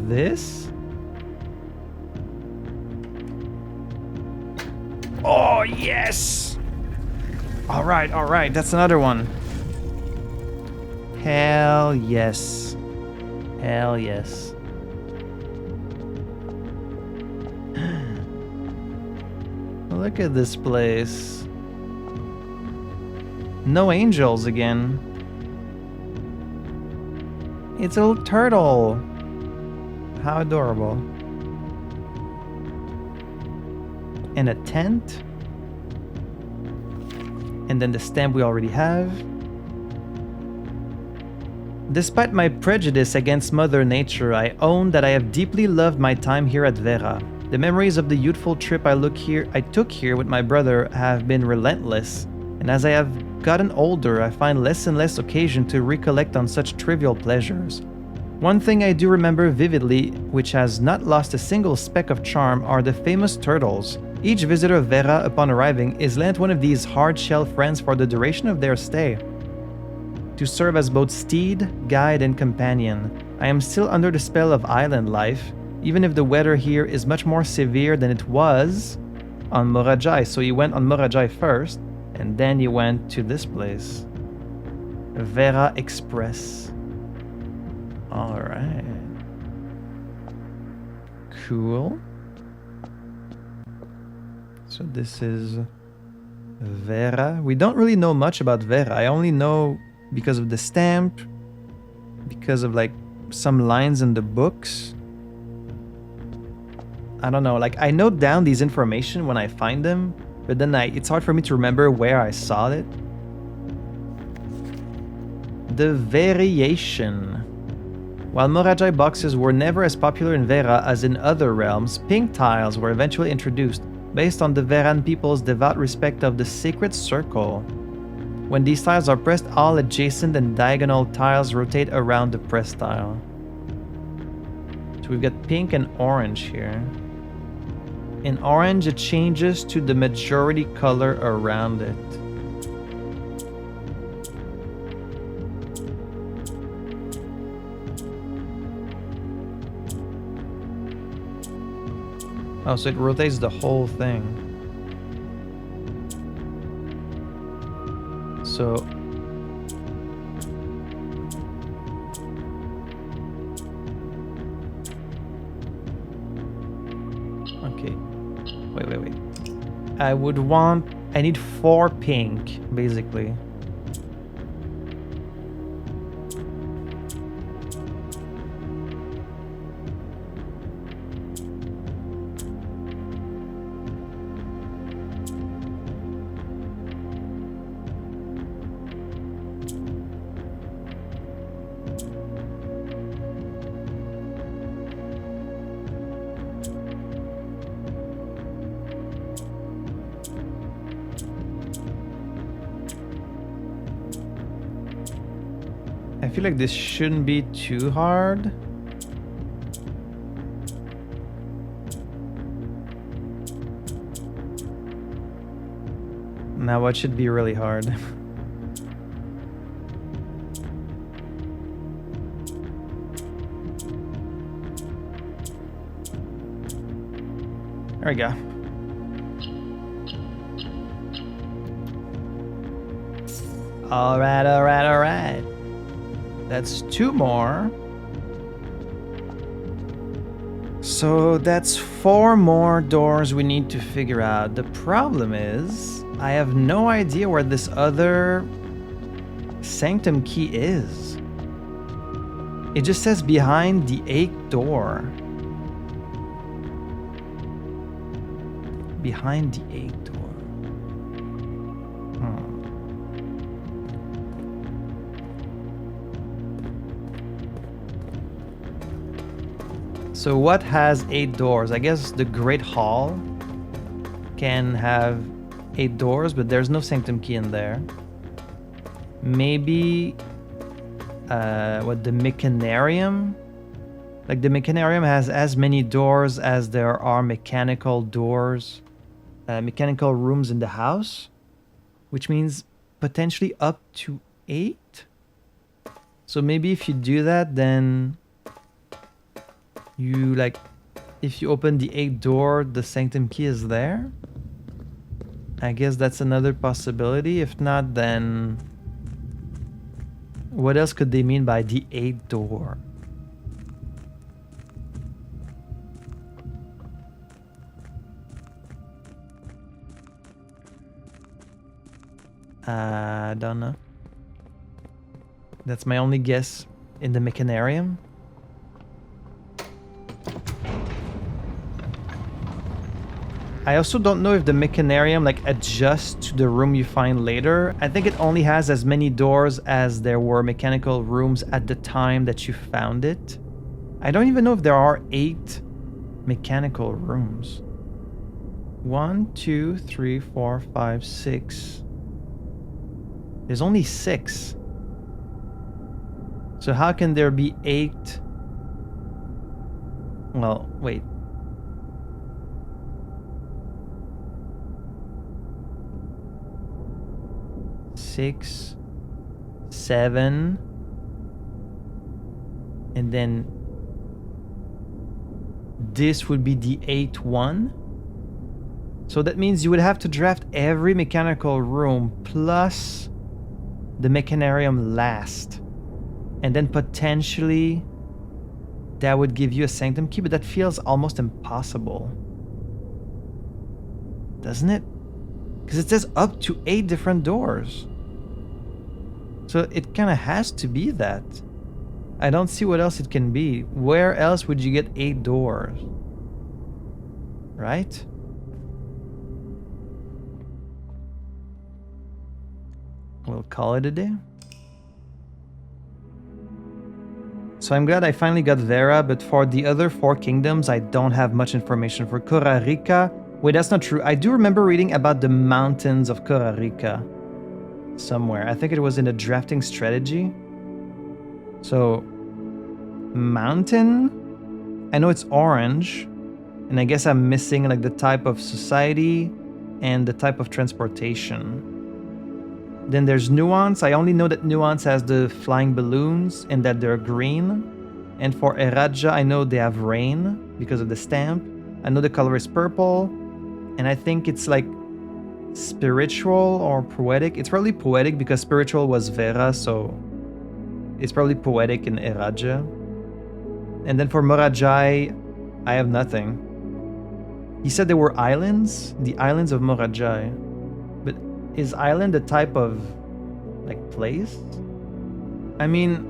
This. Oh, yes! Alright, that's another one. Hell yes. Hell yes. Look at this place. No angels again. It's a little turtle. How adorable. And a tent. And then the stamp we already have. Despite my prejudice against Mother Nature, I own that I have deeply loved my time here at Vera. The memories of the youthful trip I took here with my brother have been relentless, and as I have gotten older, I find less and less occasion to recollect on such trivial pleasures. One thing I do remember vividly, which has not lost a single speck of charm, are the famous turtles. Each visitor of Vera, upon arriving, is lent one of these hard-shell friends for the duration of their stay, to serve as both steed, guide, and companion. I am still under the spell of island life, even if the weather here is much more severe than it was on Morajai. So you went on Morajai first, and then you went to this place. Vera Express. Alright. Cool. So this is Vera. We don't really know much about Vera. I only know because of the stamp, because of like some lines in the books. I don't know, like I note down these information when I find them, but then it's hard for me to remember where I saw it. The variation. While Morajai boxes were never as popular in Vera as in other realms, pink tiles were eventually introduced based on the Veran people's devout respect of the sacred circle. When these tiles are pressed, all adjacent and diagonal tiles rotate around the pressed tile. So we've got pink and orange here. In orange, it changes to the majority color around it. Oh, so it rotates the whole thing. So... okay. Wait. I need 4 pink, basically. I feel like this shouldn't be too hard. Now what should be really hard? There we go. Alright, alright, alright. That's 2 more. So that's 4 more doors we need to figure out. The problem is, I have no idea where this other Sanctum key is. It just says behind the 8th door. Behind the 8th door. So what has 8 doors? I guess the Great Hall can have 8 doors, but there's no Sanctum key in there. Maybe what, the Mechanarium? Like the Mechanarium has as many doors as there are mechanical doors, mechanical rooms in the house, which means potentially up to 8. So maybe if you do that, then you like, if you open the 8th door, the Sanctum key is there. I guess that's another possibility. If not, then what else could they mean by the 8th door? I don't know. That's my only guess in the Mechanarium. I also don't know if the Mechanarium like adjusts to the room you find later. I think it only has as many doors as there were mechanical rooms at the time that you found it. I don't even know if there are 8 mechanical rooms. 1, 2, 3, 4, 5, 6. There's only 6. So how can there be 8? Well, wait. Six, 7, and then this would be the 8th one. So that means you would have to draft every mechanical room plus the Mechanarium last, and then potentially that would give you a Sanctum key, but that feels almost impossible, doesn't it? Because it says up to 8 different doors. So it kind of has to be that. I don't see what else it can be. Where else would you get 8 doors? Right? We'll call it a day. So I'm glad I finally got Vera, but for the other 4 kingdoms, I don't have much information. For Korarika, wait, that's not true. I do remember reading about the mountains of Korarika somewhere. I think it was in a drafting strategy. So, mountain, I know it's orange, and I guess I'm missing like the type of society and the type of transportation. Then there's nuance. I only know that nuance has the flying balloons and that they're green. And for Eraja, I know they have rain because of the stamp. I know the color is purple, and I think it's like spiritual or poetic. It's probably poetic because spiritual was Vera, so it's probably poetic in Eraja. And then for Morajai, I have nothing. He said there were islands, the islands of Morajai. But is island a type of like place? I mean,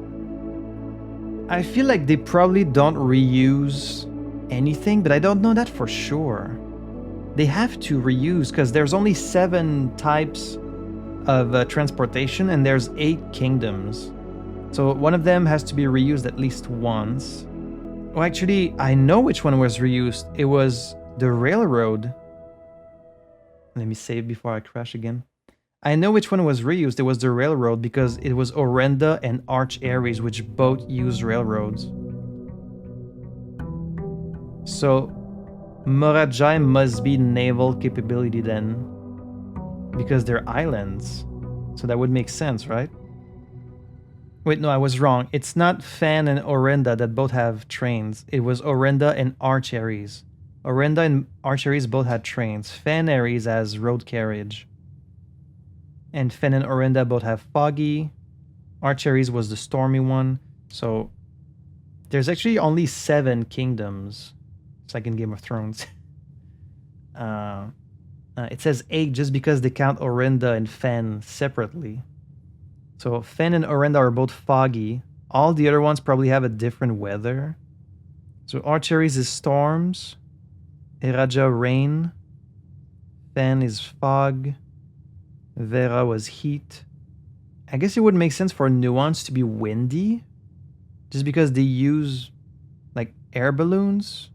I feel like they probably don't reuse anything, but I don't know that for sure. They have to reuse because there's only 7 types of transportation and there's 8 kingdoms. So one of them has to be reused at least once. Oh, actually, I know which one was reused. It was the railroad. Let me save before I crash again. I know which one was reused. It was the railroad because it was Orenda and Arch Ares, which both use railroads. So Morajai must be naval capability then, because they're islands. So that would make sense, right? Wait, no, I was wrong. It's not Fan and Orenda that both have trains. It was Orenda and Arch Ares. Orenda and Arch Ares both had trains. Fan Ares has road carriage. And Fen and Orenda both have foggy. Arch Ares was the stormy one. So there's actually only 7 kingdoms. It's like in Game of Thrones. It says 8 just because they count Orenda and Fen separately. So Fen and Orenda are both foggy. All the other ones probably have a different weather. So Arch Ares is storms. Eraja rain. Fen is fog. Vera was heat. I guess it would make sense for Nuance to be windy. Just because they use like air balloons.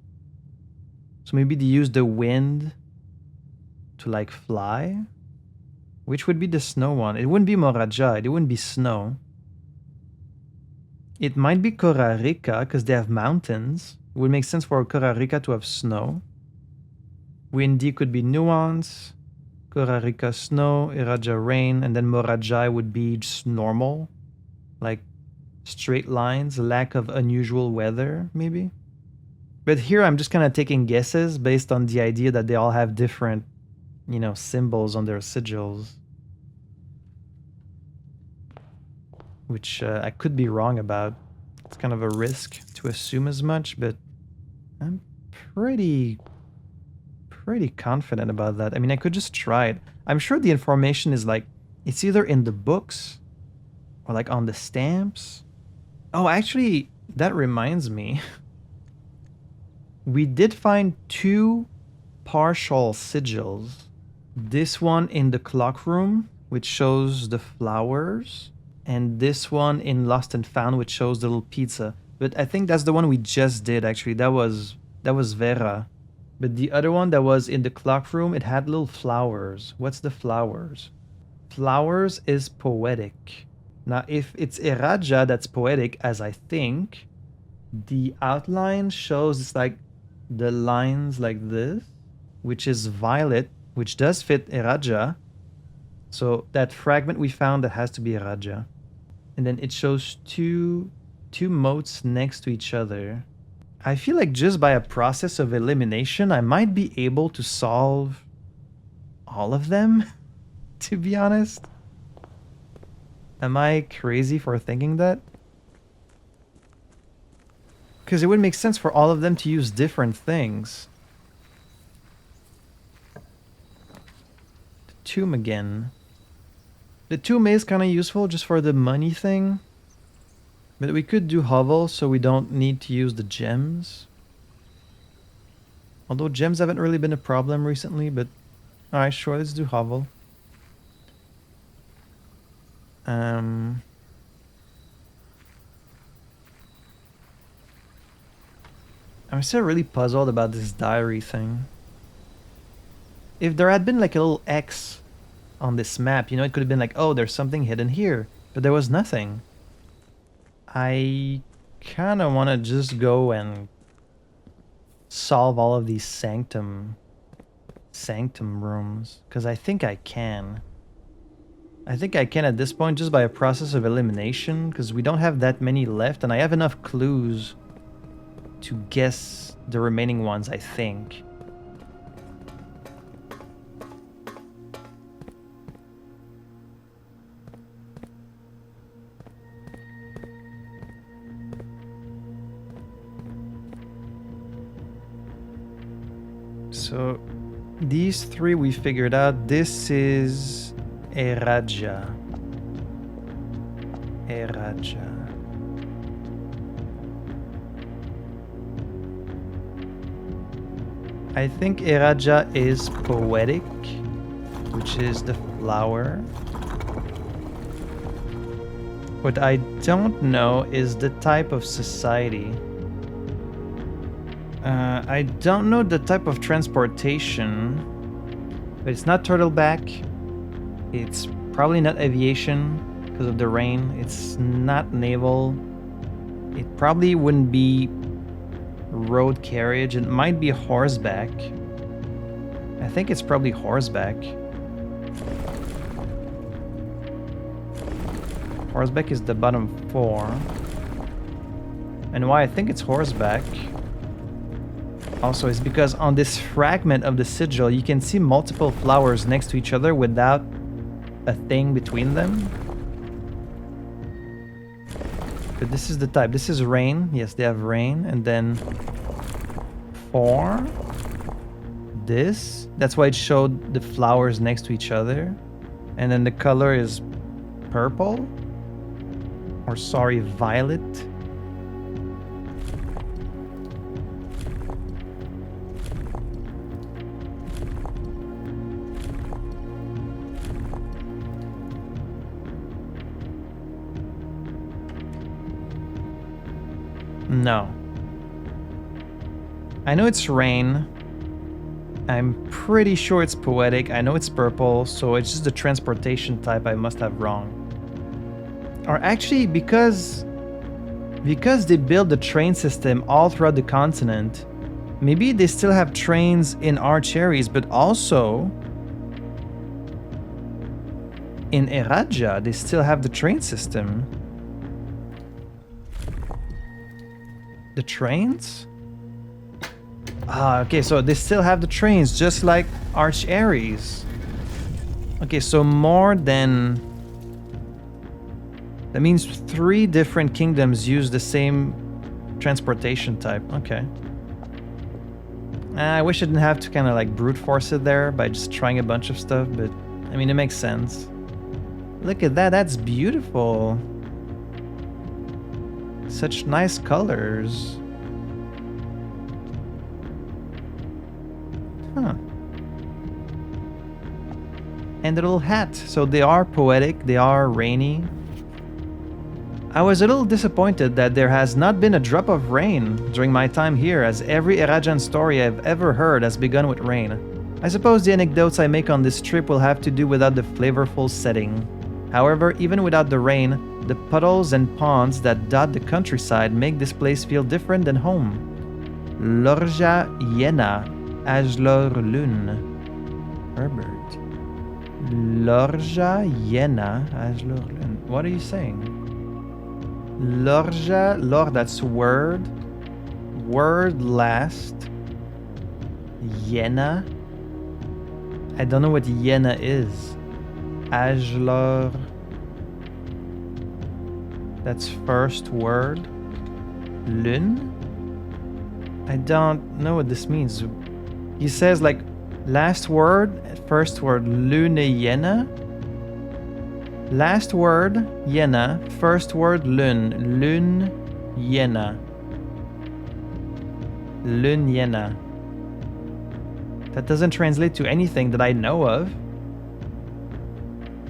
So maybe they use the wind to like fly. Which would be the snow one? It wouldn't be Morajai. It wouldn't be snow. It might be Korarika because they have mountains. It would make sense for Korarika to have snow. Windy could be Nuance. Korarika snow, Iraja rain, and then Morajai would be just normal. Like straight lines, lack of unusual weather, maybe. But here I'm just kind of taking guesses based on the idea that they all have different, you know, symbols on their sigils. Which I could be wrong about. It's kind of a risk to assume as much, but I'm pretty confident about that. I mean, I could just try it. I'm sure the information is like, it's either in the books or like on the stamps. Oh, actually, that reminds me. We did find 2 partial sigils. This one in the clock room, which shows the flowers, and this one in Lost and Found, which shows the little pizza. But I think that's the one we just did, actually. That was Vera. But the other one that was in the clock room, it had little flowers. What's the flowers? Flowers is poetic. Now, if it's Iraja that's poetic, as I think, the outline shows it's like the lines like this, which is violet, which does fit Iraja. So that fragment we found, that has to be Iraja. And then it shows two motes next to each other. I feel like just by a process of elimination, I might be able to solve all of them, to be honest. Am I crazy for thinking that? Because it would make sense for all of them to use different things. The tomb again. The tomb is kind of useful just for the money thing. But we could do hovel so we don't need to use the gems. Although gems haven't really been a problem recently, but alright, sure, let's do hovel. I'm still really puzzled about this diary thing. If there had been like a little X on this map, you know, it could have been like, oh, there's something hidden here. But there was nothing. I kind of want to just go and solve all of these Sanctum rooms. Because I think I can. I think I can at this point just by a process of elimination. Because we don't have that many left. And I have enough clues to guess the remaining ones, I think. So these 3 we figured out. This is Eraja. I think Eraja is poetic, which is the flower. What I don't know is the type of society. I don't know the type of transportation, but it's not turtleback. It's Probably not aviation because of the rain. It's not naval. It probably wouldn't be road carriage. It might be horseback. I think it's probably horseback. Horseback is the bottom 4. And why I think it's horseback also is because on this fragment of the sigil, you can see multiple flowers next to each other without a thing between them. But this is the type. This is rain. Yes, they have rain. And then 4. This. That's why it showed the flowers next to each other. And then the color is purple. Or sorry, violet. No. I know it's rain. I'm pretty sure it's poetic. I know it's purple, so it's just the transportation type I must have wrong. Or actually, because they built the train system all throughout the continent, maybe they still have trains in Archeries, but also in Eraja, they still have the train system. The trains? Ah, okay, so they still have the trains, just like Archeries. Okay, so more than... That means 3 different kingdoms use the same transportation type. Okay. I wish I didn't have to kind of like brute force it there by just trying a bunch of stuff, but I mean, it makes sense. Look at that, that's beautiful. Such nice colors. Huh. And the little hat. So they are poetic, they are rainy. I was a little disappointed that there has not been a drop of rain during my time here, as every Erajan story I've ever heard has begun with rain. I suppose the anecdotes I make on this trip will have to do without the flavorful setting. However, even without the rain, the puddles and ponds that dot the countryside make this place feel different than home. Lorja Yena Ajlor Lun. Herbert. Lorja Yena Ajlor Lun. What are you saying? Lorja, Lord, that's word. Word last. Yena. I don't know what Yena is. Ajlor. That's first word. Lun. I don't know what this means. He says like last word, first word, Lune Yena. Last word, Yena. First word, Lun. Lun Yena. Lun Yena. That doesn't translate to anything that I know of.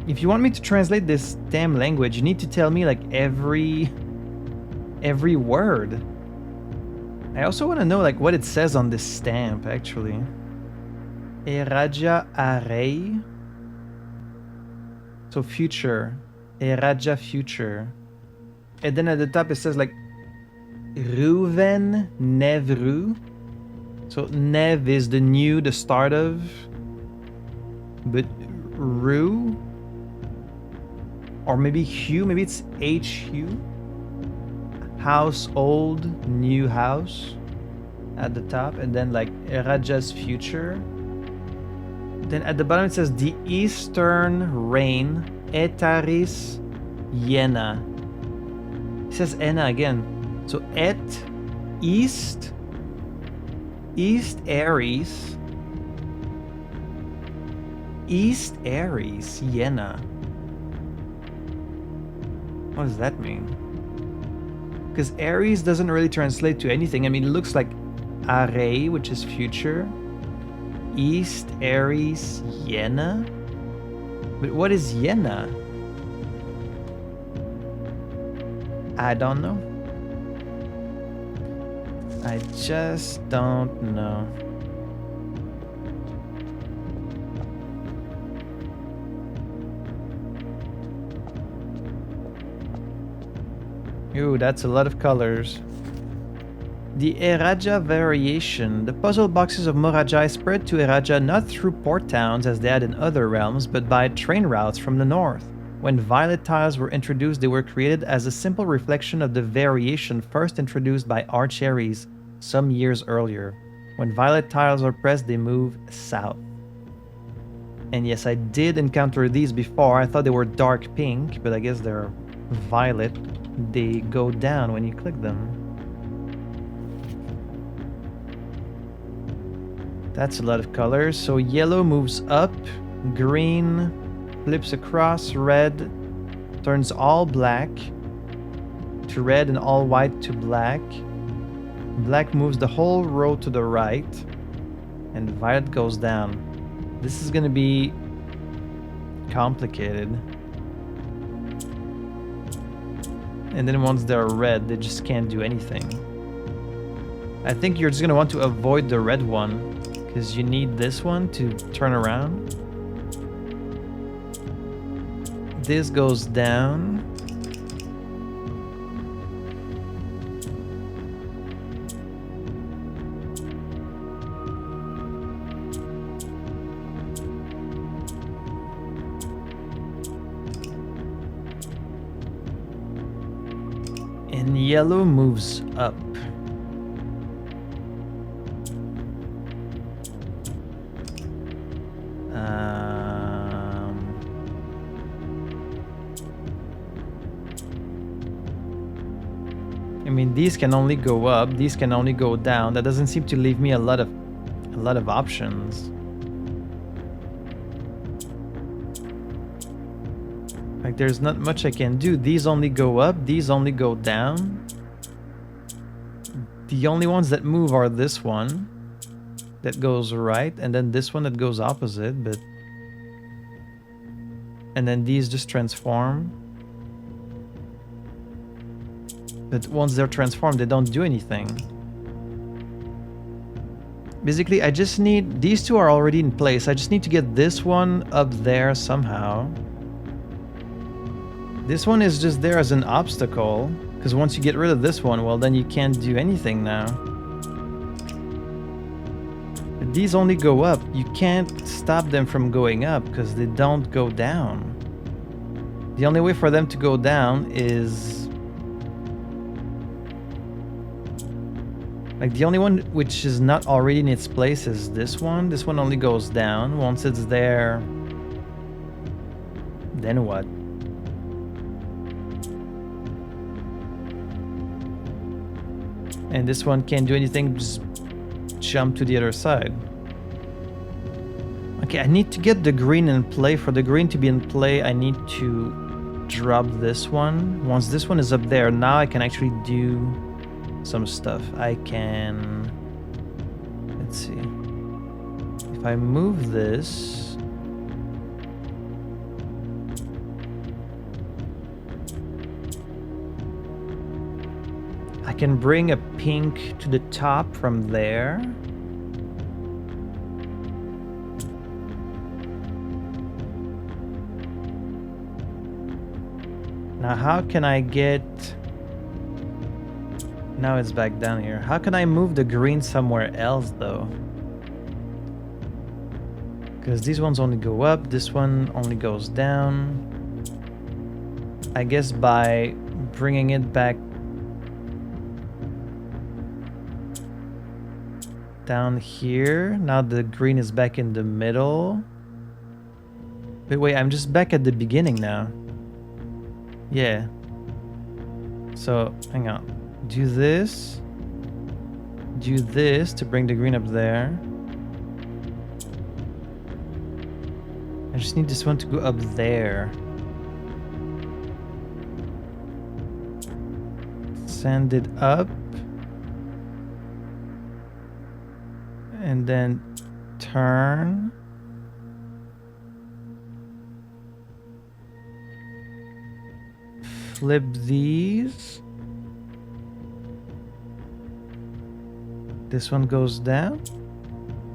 If you want me to translate this damn language, you need to tell me like every word. I also want to know like what it says on this stamp actually. Eraja Array. So future. Eraja future. And then at the top it says like Ruven Nevru. So Nev is the new, the start of. But Ru. Or maybe Hugh, maybe it's HU. House old, new house at the top, and then like Eraja's future. Then at the bottom it says the eastern rain, Etaris Yena. It says Ena again. So Et, east, East Aries, East Aries, Yena. What does that mean? Because Aries doesn't really translate to anything. I mean, it looks like Array, which is future. East Aries, Yena. But what is Yena? I don't know. I just don't know. Ooh, that's a lot of colors. The Eraja variation. The puzzle boxes of Morajai spread to Eraja not through port towns as they had in other realms, but by train routes from the north. When violet tiles were introduced, they were created as a simple reflection of the variation first introduced by Archeries some years earlier. When violet tiles are pressed, they move south. And yes, I did encounter these before. I thought they were dark pink, but I guess they're violet. They go down when you click them. That's a lot of colors. So yellow moves up, green flips across, red turns all black to red and all white to black. Black moves the whole row to the right, and violet goes down. This is gonna be complicated. And then once they're red, they just can't do anything. I think you're just gonna want to avoid the red one, because you need this one to turn around. This goes down. And yellow moves up. I mean, these can only go up, these can only go down. That doesn't seem to leave me a lot of options. Like, there's not much I can do. These only go up, these only go down. The only ones that move are this one that goes right, and then this one that goes opposite, but... And then these just transform. But once they're transformed, they don't do anything. Basically, I just need... These two are already in place. I just need to get this one up there somehow. This one is just there as an obstacle, because once you get rid of this one, well, then you can't do anything now. But these only go up. You can't stop them from going up, because they don't go down. The only way for them to go down is... Like, the only one which is not already in its place is this one. This one only goes down. Once it's there, then what? And this one can't do anything, just jump to the other side. Okay, I need to get the green in play. For the green to be in play, I need to drop this one. Once this one is up there, now I can actually do some stuff. I can... Let's see. If I move this... I can bring a pink to the top from there. Now how can I get... Now it's back down here. How can I move the green somewhere else though? Because these ones only go up, this one only goes down. I guess by bringing it back down here. Now the green is back in the middle. But wait, I'm just back at the beginning now. Yeah. So, hang on. Do this. Do this to bring the green up there. I just need this one to go up there. Send it up. And then turn. Flip these. This one goes down.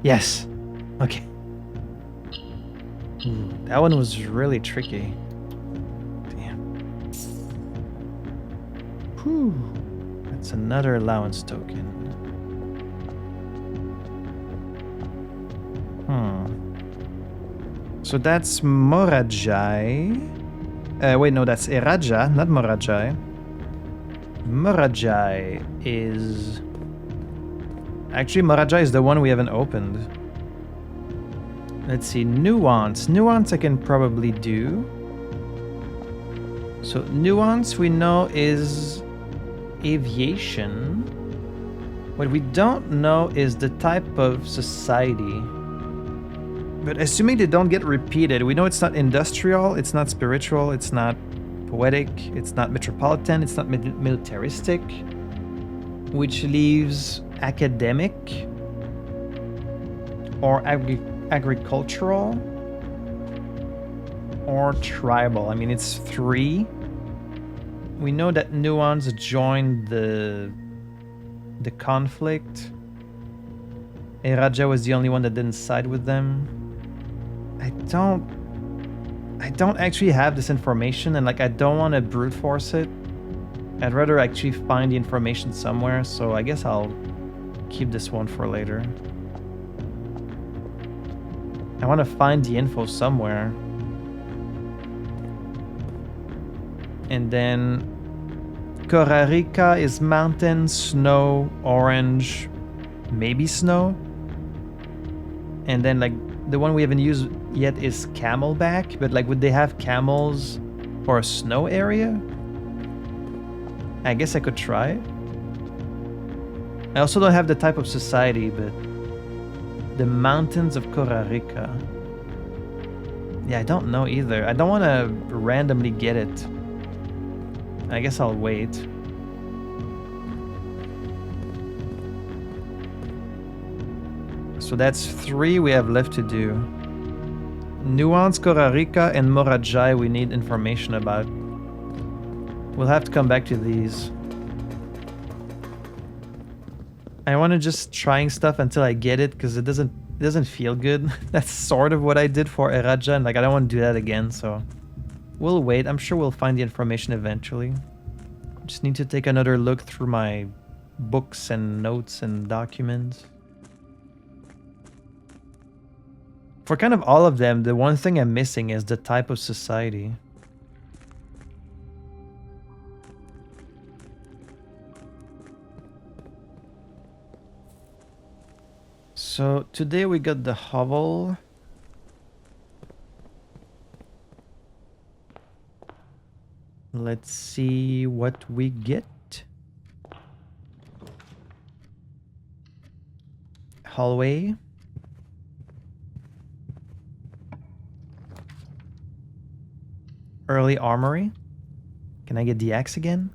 Yes. Okay. That one was really tricky. Damn. Whew. That's another allowance token. So that's Morajai. Wait, no, that's Iraja, not Morajai. Morajai is... Actually, Morajai is the one we haven't opened. Let's see, Nuance. Nuance I can probably do. So Nuance we know is aviation. What we don't know is the type of society. But assuming they don't get repeated, we know it's not industrial, it's not spiritual, it's not poetic, it's not metropolitan, it's not militaristic, which leaves academic or agricultural or tribal. I mean, it's 3. We know that Nuance joined the conflict. Eraja was the only one that didn't side with them. I don't actually have this information, and like I don't want to brute force it. I'd rather actually find the information somewhere, so I guess I'll keep this one for later. I want to find the info somewhere. And then Costa Rica is mountain, snow, orange, maybe snow. And then like the one we haven't used yet is Camelback, but like would they have camels for a snow area? I guess I could try it. I also don't have the type of society, but the mountains of Costa Rica. Yeah, I don't know either. I don't want to randomly get it. I guess I'll wait. So that's 3 we have left to do. Nuance, Costa Rica, and Morajai we need information about. We'll have to come back to these. I want to just trying stuff until I get it, because it doesn't feel good. That's sort of what I did for Eraja, and like I don't want to do that again, so we'll wait. I'm sure we'll find the information eventually. Just need to take another look through my books and notes and documents. For kind of all of them, the one thing I'm missing is the type of society. So today we got the hovel. Let's see what we get. Hallway. Early armory. Can I get the axe again?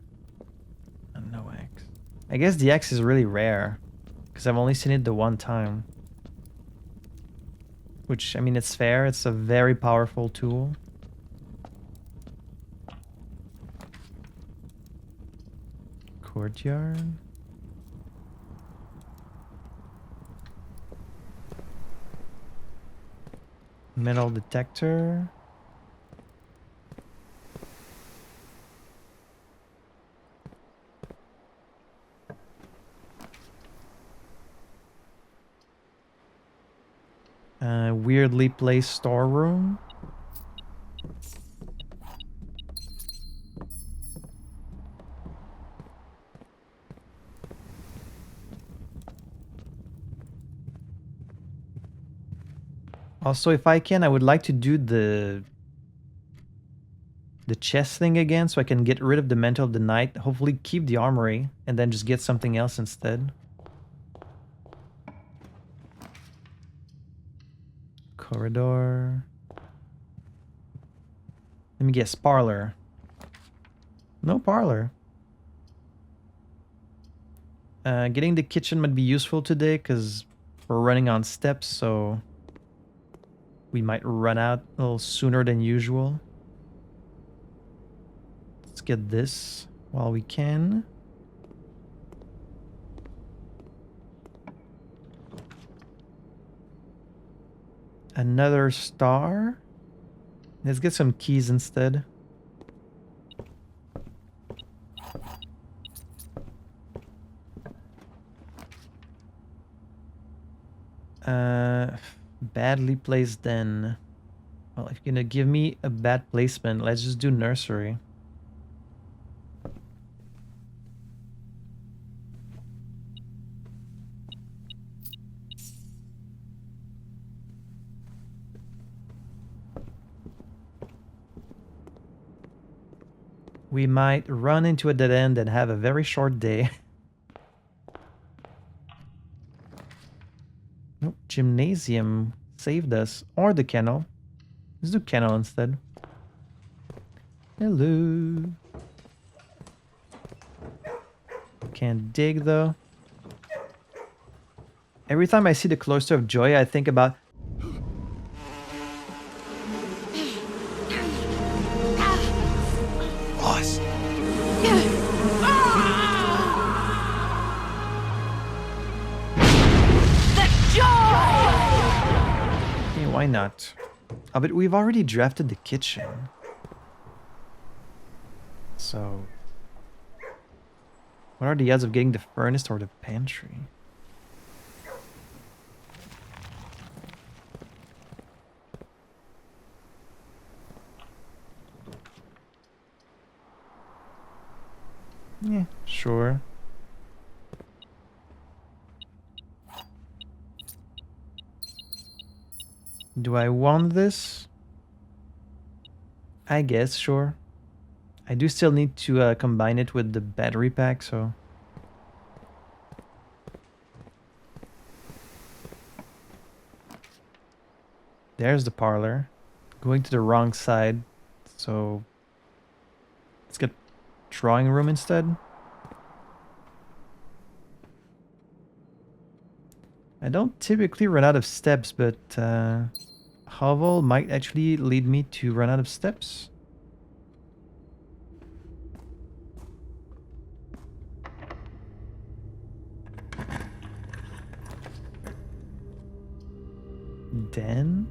No axe. I guess the axe is really rare, because I've only seen it the one time. Which, I mean, it's fair. It's a very powerful tool. Courtyard. Metal detector. Weirdly placed storeroom. Also, if I can, I would like to do the chest thing again, so I can get rid of the Mantle of the Night, hopefully keep the armory, and then just get something else instead. Corridor. Let me guess, parlor. No parlor. Getting the kitchen might be useful today, because we're running on steps, so we might run out a little sooner than usual. Let's get this while we can. Another star. Let's get some keys instead. Badly placed then. Well, if you're gonna give me a bad placement, let's just do nursery. We might run into a dead end and have a very short day. Nope, gymnasium saved us. Or the kennel. Let's do kennel instead. Hello. Can't dig though. Every time I see the Cloister of Joy, I think about... Boss. Hey, why not? Oh, but we've already drafted the kitchen. So... what are the odds of getting the furnace or the pantry? Yeah, sure. Do I want this? I guess, sure. I do still need to combine it with the battery pack, so... There's the parlor. Going to the wrong side, so... let's get drawing room instead. I don't typically run out of steps, but hovel might actually lead me to run out of steps. Den?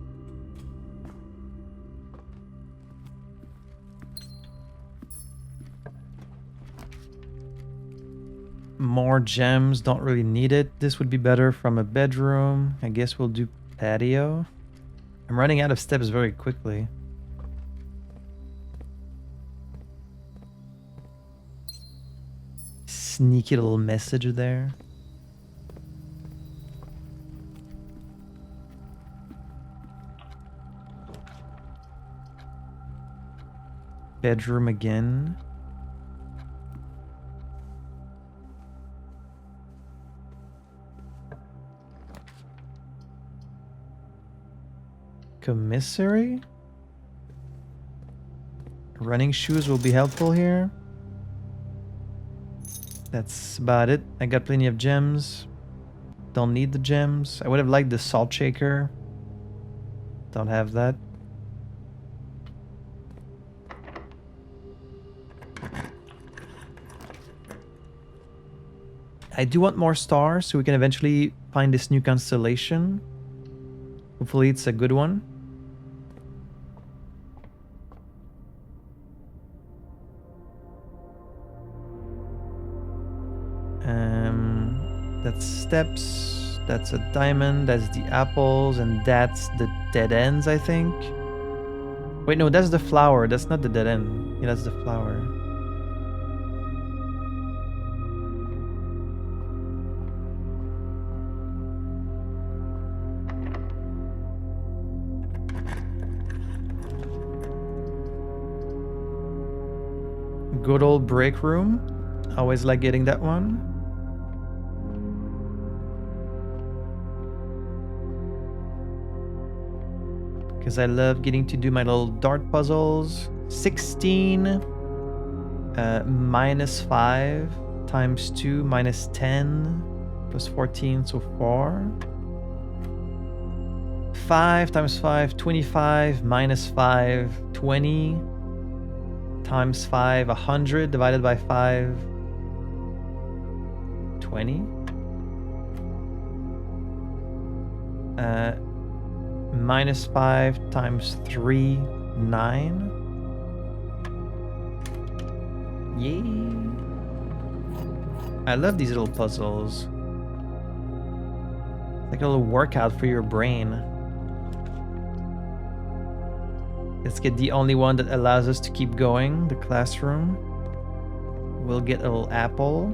More gems, don't really need it. This would be better from a bedroom. I guess we'll do patio. I'm running out of steps very quickly. Sneaky little message there. Bedroom again. Commissary? Running shoes will be helpful here. That's about it. I got plenty of gems. Don't need the gems. I would have liked the salt shaker. Don't have that. I do want more stars so we can eventually find this new constellation. Hopefully it's a good one. That's steps, that's a diamond, that's the apples, and that's the dead ends, I think. Wait, no, that's the flower, that's not the dead end. Yeah, that's the flower. Good old break room. Always like getting that one. Because I love getting to do my little dart puzzles. 16 minus 5 times 2 minus 10 plus 14, so 4. 5 times 5, 25 minus 5, 20 times 5, 100 divided by 5, 20. Minus 5 times 3, 9. Yay! I love these little puzzles. It's like a little workout for your brain. Let's get the only one that allows us to keep going, the classroom. We'll get a little apple.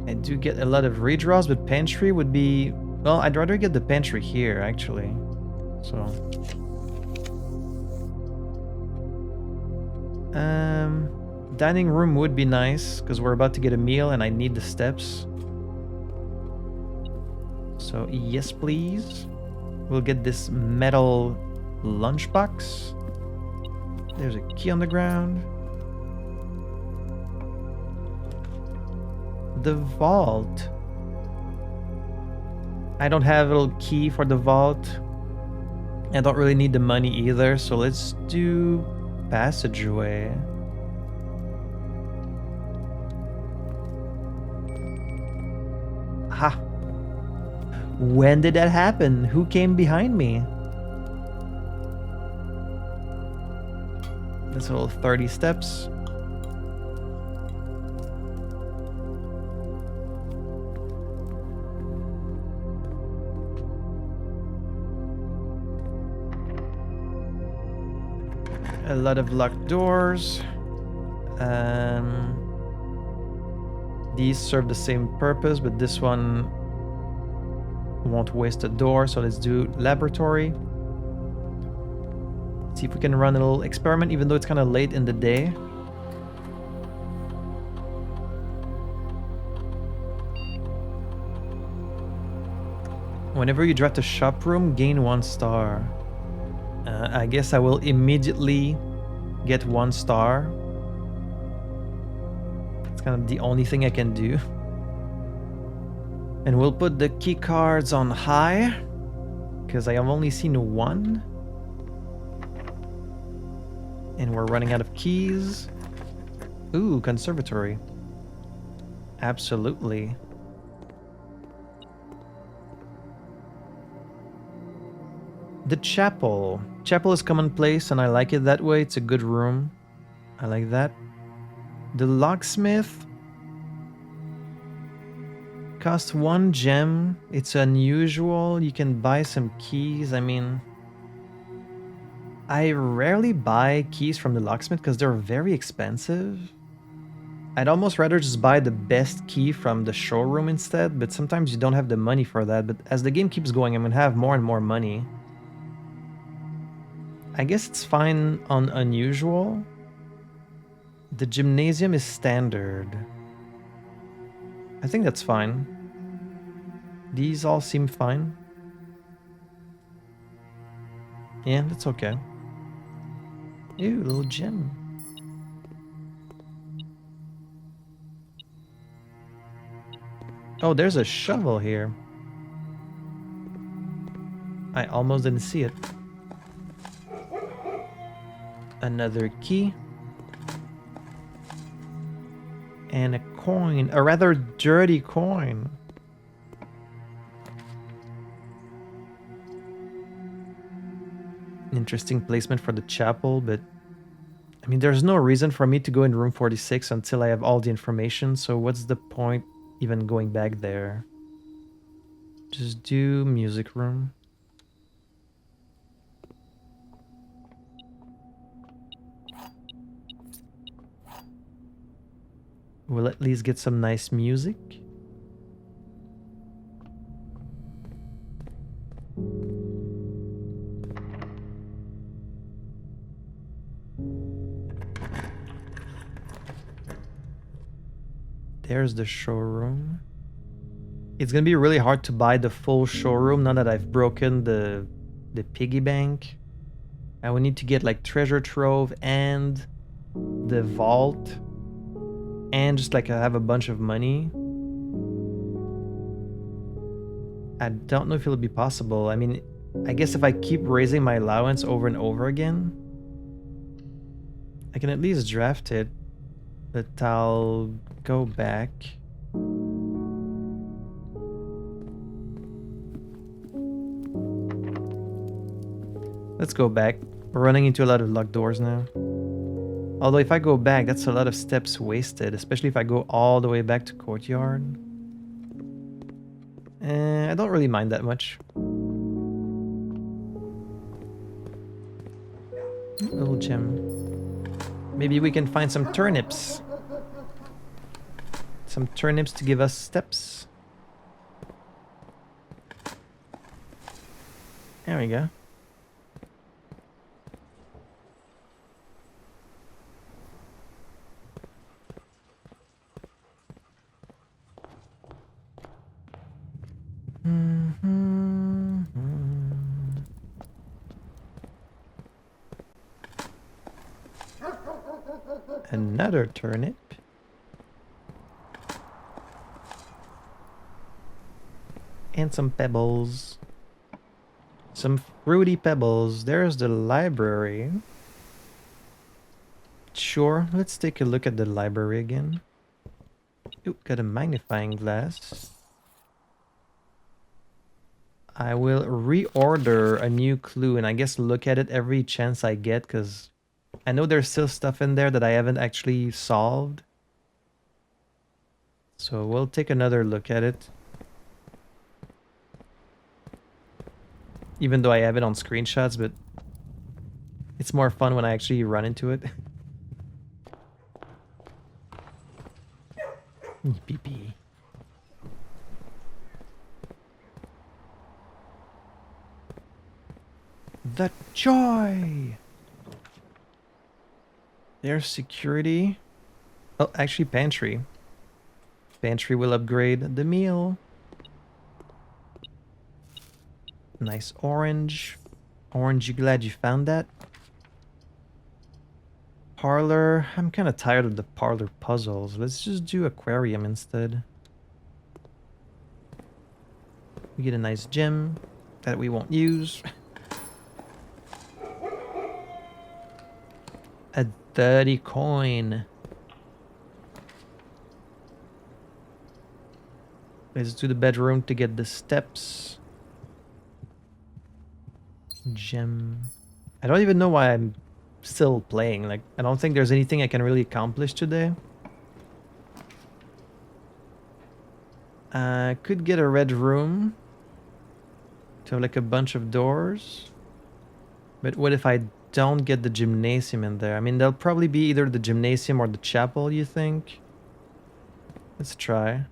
I do get a lot of redraws, but pantry would be... Well, I'd rather get the pantry here, actually. So... dining room would be nice, because we're about to get a meal and I need the steps. So, yes please. We'll get this metal lunchbox. There's a key on the ground. The vault. I don't have a little key for the vault. I don't really need the money either, so let's do passageway. Ha! When did that happen? Who came behind me? That's a little 30 steps. A lot of locked doors. These serve the same purpose, but this one won't waste a door, so let's do laboratory. See if we can run a little experiment, even though it's kind of late in the day. Whenever you draft a shop room, gain 1 star. I guess I will immediately get 1 star. It's kind of the only thing I can do. And we'll put the key cards on high, because I have only seen 1. And we're running out of keys. Ooh, conservatory. Absolutely. The chapel. Chapel is commonplace and I like it that way. It's a good room. I like that. The locksmith costs 1 gem. It's unusual. You can buy some keys. I mean, I rarely buy keys from the locksmith because they're very expensive. I'd almost rather just buy the best key from the showroom instead, but sometimes you don't have the money for that. But as the game keeps going, I'm gonna have more and more money. I guess it's fine on unusual. The gymnasium is standard. I think that's fine. These all seem fine. Yeah, that's okay. Ew, little gym. Oh, there's a shovel here. I almost didn't see it. Another key. And a coin. A rather dirty coin. Interesting placement for the chapel, but I mean, there's no reason for me to go in room 46 until I have all the information, so what's the point even going back there? Just do music room. We'll at least get some nice music. There's the showroom. It's gonna be really hard to buy the full showroom now that I've broken the piggy bank. I would need to get like treasure trove and the vault. And just like I have a bunch of money. I don't know if it'll be possible. I mean, I guess if I keep raising my allowance over and over again, I can at least draft it. But I'll go back. Let's go back. We're running into a lot of locked doors now. Although if I go back, that's a lot of steps wasted, especially if I go all the way back to courtyard. I don't really mind that much. Little gem. Maybe we can find some turnips. Some turnips to give us steps. There we go. Another turnip. And some pebbles. Some fruity pebbles. There's the library. Sure, let's take a look at the library again. Ooh, got a magnifying glass. I will reorder a new clue and I guess look at it every chance I get, because I know there's still stuff in there that I haven't actually solved. So we'll take another look at it. Even though I have it on screenshots, but it's more fun when I actually run into it. Pee-pee. The joy! There's security. Oh, actually pantry. Pantry will upgrade the meal. Nice orange. Orange, you glad you found that? Parlor. I'm kind of tired of the parlor puzzles. Let's just do aquarium instead. We get a nice gem that we won't use. A 30 coin. Let's do the bedroom to get the steps. Gem. I don't even know why I'm still playing. Like, I don't think there's anything I can really accomplish today. I could get a red room to have like a bunch of doors. But what if I don't get the gymnasium in there? I mean, there'll probably be either the gymnasium or the chapel, you think? Let's try.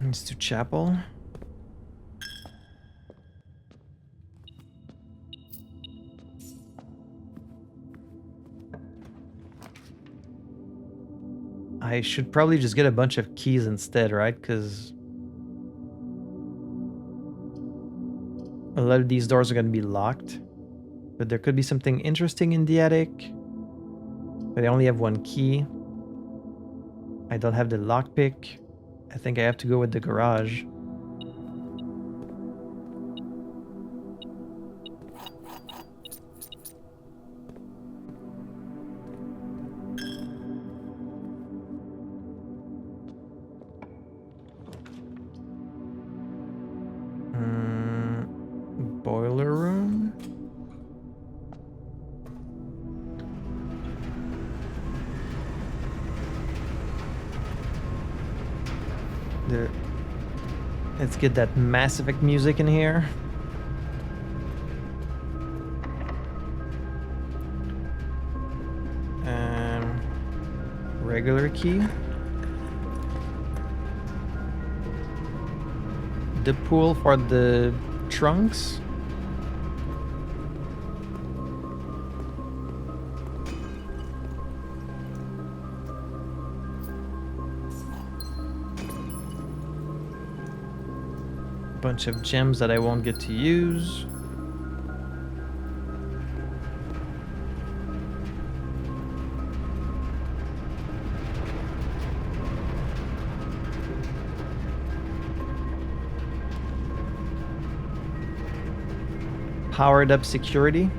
Let's do chapel. I should probably just get a bunch of keys instead, right? Because a lot of these doors are going to be locked. But there could be something interesting in the attic. But I only have one key. I don't have the lockpick. I think I have to go with the garage. Boiler room? There. Let's get that Mass Effect music in here. Regular key. The pool for the trunks. Bunch of gems that I won't get to use. Powered up security.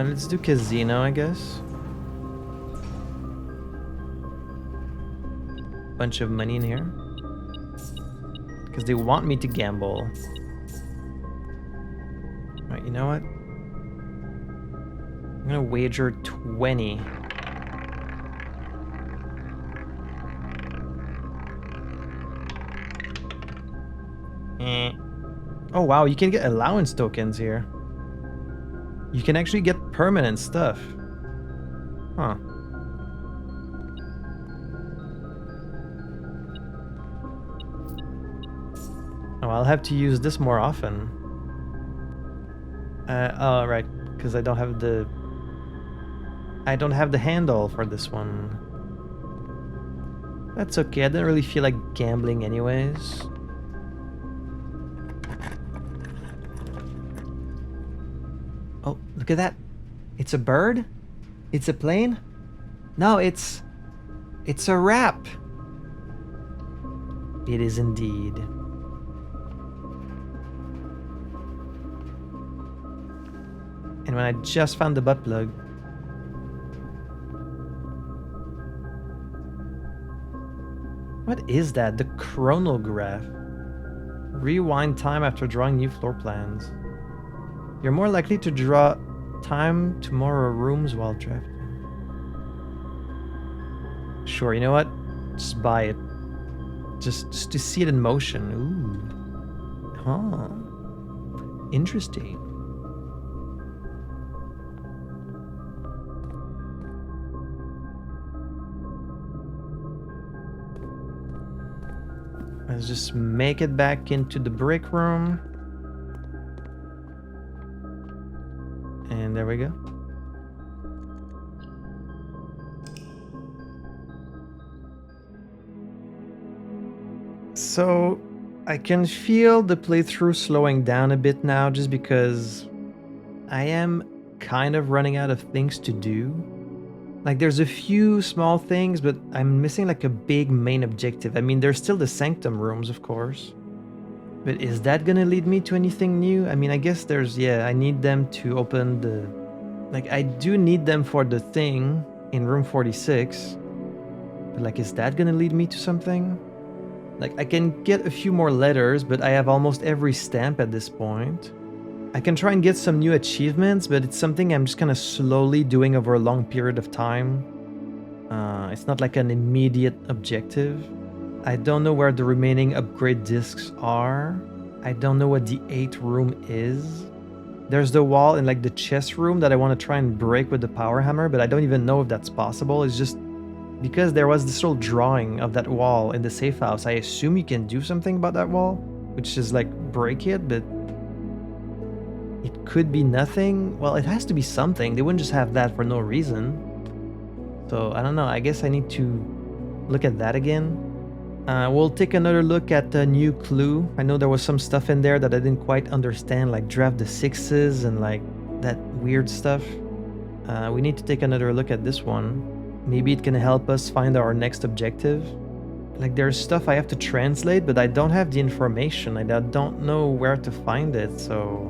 Let's do casino, I guess. Bunch of money in here. Because they want me to gamble. Alright, you know what? I'm gonna wager 20. Oh wow, you can get allowance tokens here. You can actually get permanent stuff. Huh. Oh, I'll have to use this more often. Oh, right, because I don't have the handle for this one. That's okay, I didn't really feel like gambling anyways. Oh, look at that. It's a bird? It's a plane? No, it's a wrap. It is indeed. And when I just found the butt plug. What is that? The chronograph. Rewind time after drawing new floor plans. You're more likely to draw time to more rooms while drafting. Sure, you know what? Just buy it. Just to see it in motion. Ooh. Huh. Interesting. Let's just make it back into the break room. And there we go. So I can feel the playthrough slowing down a bit now just because I am kind of running out of things to do. Like there's a few small things, but I'm missing like a big main objective. I mean, there's still the Sanctum rooms, of course. But is that gonna lead me to anything new? I mean, I guess there's, yeah, I need them to open the... Like, I do need them for the thing in room 46. But like, is that gonna lead me to something? Like, I can get a few more letters, but I have almost every stamp at this point. I can try and get some new achievements, but it's something I'm just kind of slowly doing over a long period of time. It's not like an immediate objective. I don't know where the remaining upgrade discs are. I don't know what the 8th room is. There's the wall in like the chest room that I want to try and break with the power hammer, but I don't even know if that's possible. It's just because there was this little drawing of that wall in the safe house. I assume you can do something about that wall, which is like break it, but it could be nothing. Well, it has to be something. They wouldn't just have that for no reason. So I don't know. I guess I need to look at that again. We'll take another look at the new clue. I know there was some stuff in there that I didn't quite understand, like draft the 6s and like that weird stuff. We need to take another look at this one. Maybe it can help us find our next objective. Like there's stuff I have to translate, but I don't have the information. I don't know where to find it, so...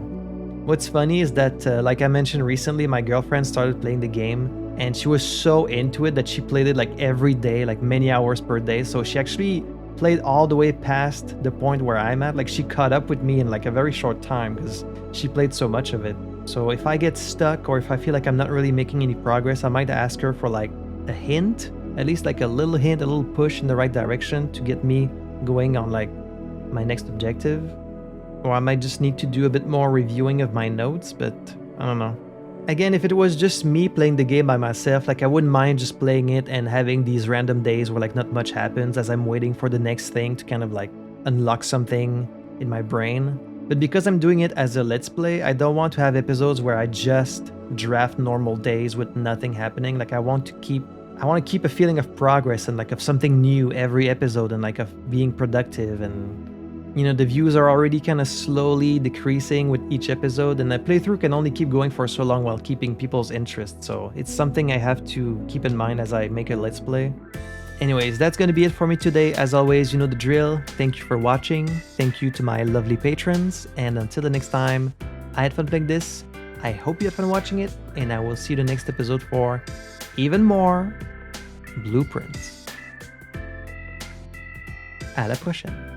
What's funny is that, like I mentioned recently, my girlfriend started playing the game and she was so into it that she played it like every day, like many hours per day. So she actually played all the way past the point where I'm at. Like she caught up with me in like a very short time because she played so much of it. So if I get stuck or if I feel like I'm not really making any progress, I might ask her for like a hint, at least like a little hint, a little push in the right direction to get me going on like my next objective. Or I might just need to do a bit more reviewing of my notes, but I don't know. Again, if it was just me playing the game by myself, like I wouldn't mind just playing it and having these random days where like not much happens as I'm waiting for the next thing to kind of like unlock something in my brain. But because I'm doing it as a let's play, I don't want to have episodes where I just draft normal days with nothing happening. Like I want to keep a feeling of progress and like of something new every episode and like of being productive. And you know, the views are already kind of slowly decreasing with each episode, and the playthrough can only keep going for so long while keeping people's interest. So it's something I have to keep in mind as I make a let's play. Anyways, that's going to be it for me today. As always, you know the drill. Thank you for watching. Thank you to my lovely patrons. And until the next time, I had fun playing this. I hope you had fun watching it, and I will see you the next episode for even more blueprints. À la prochaine.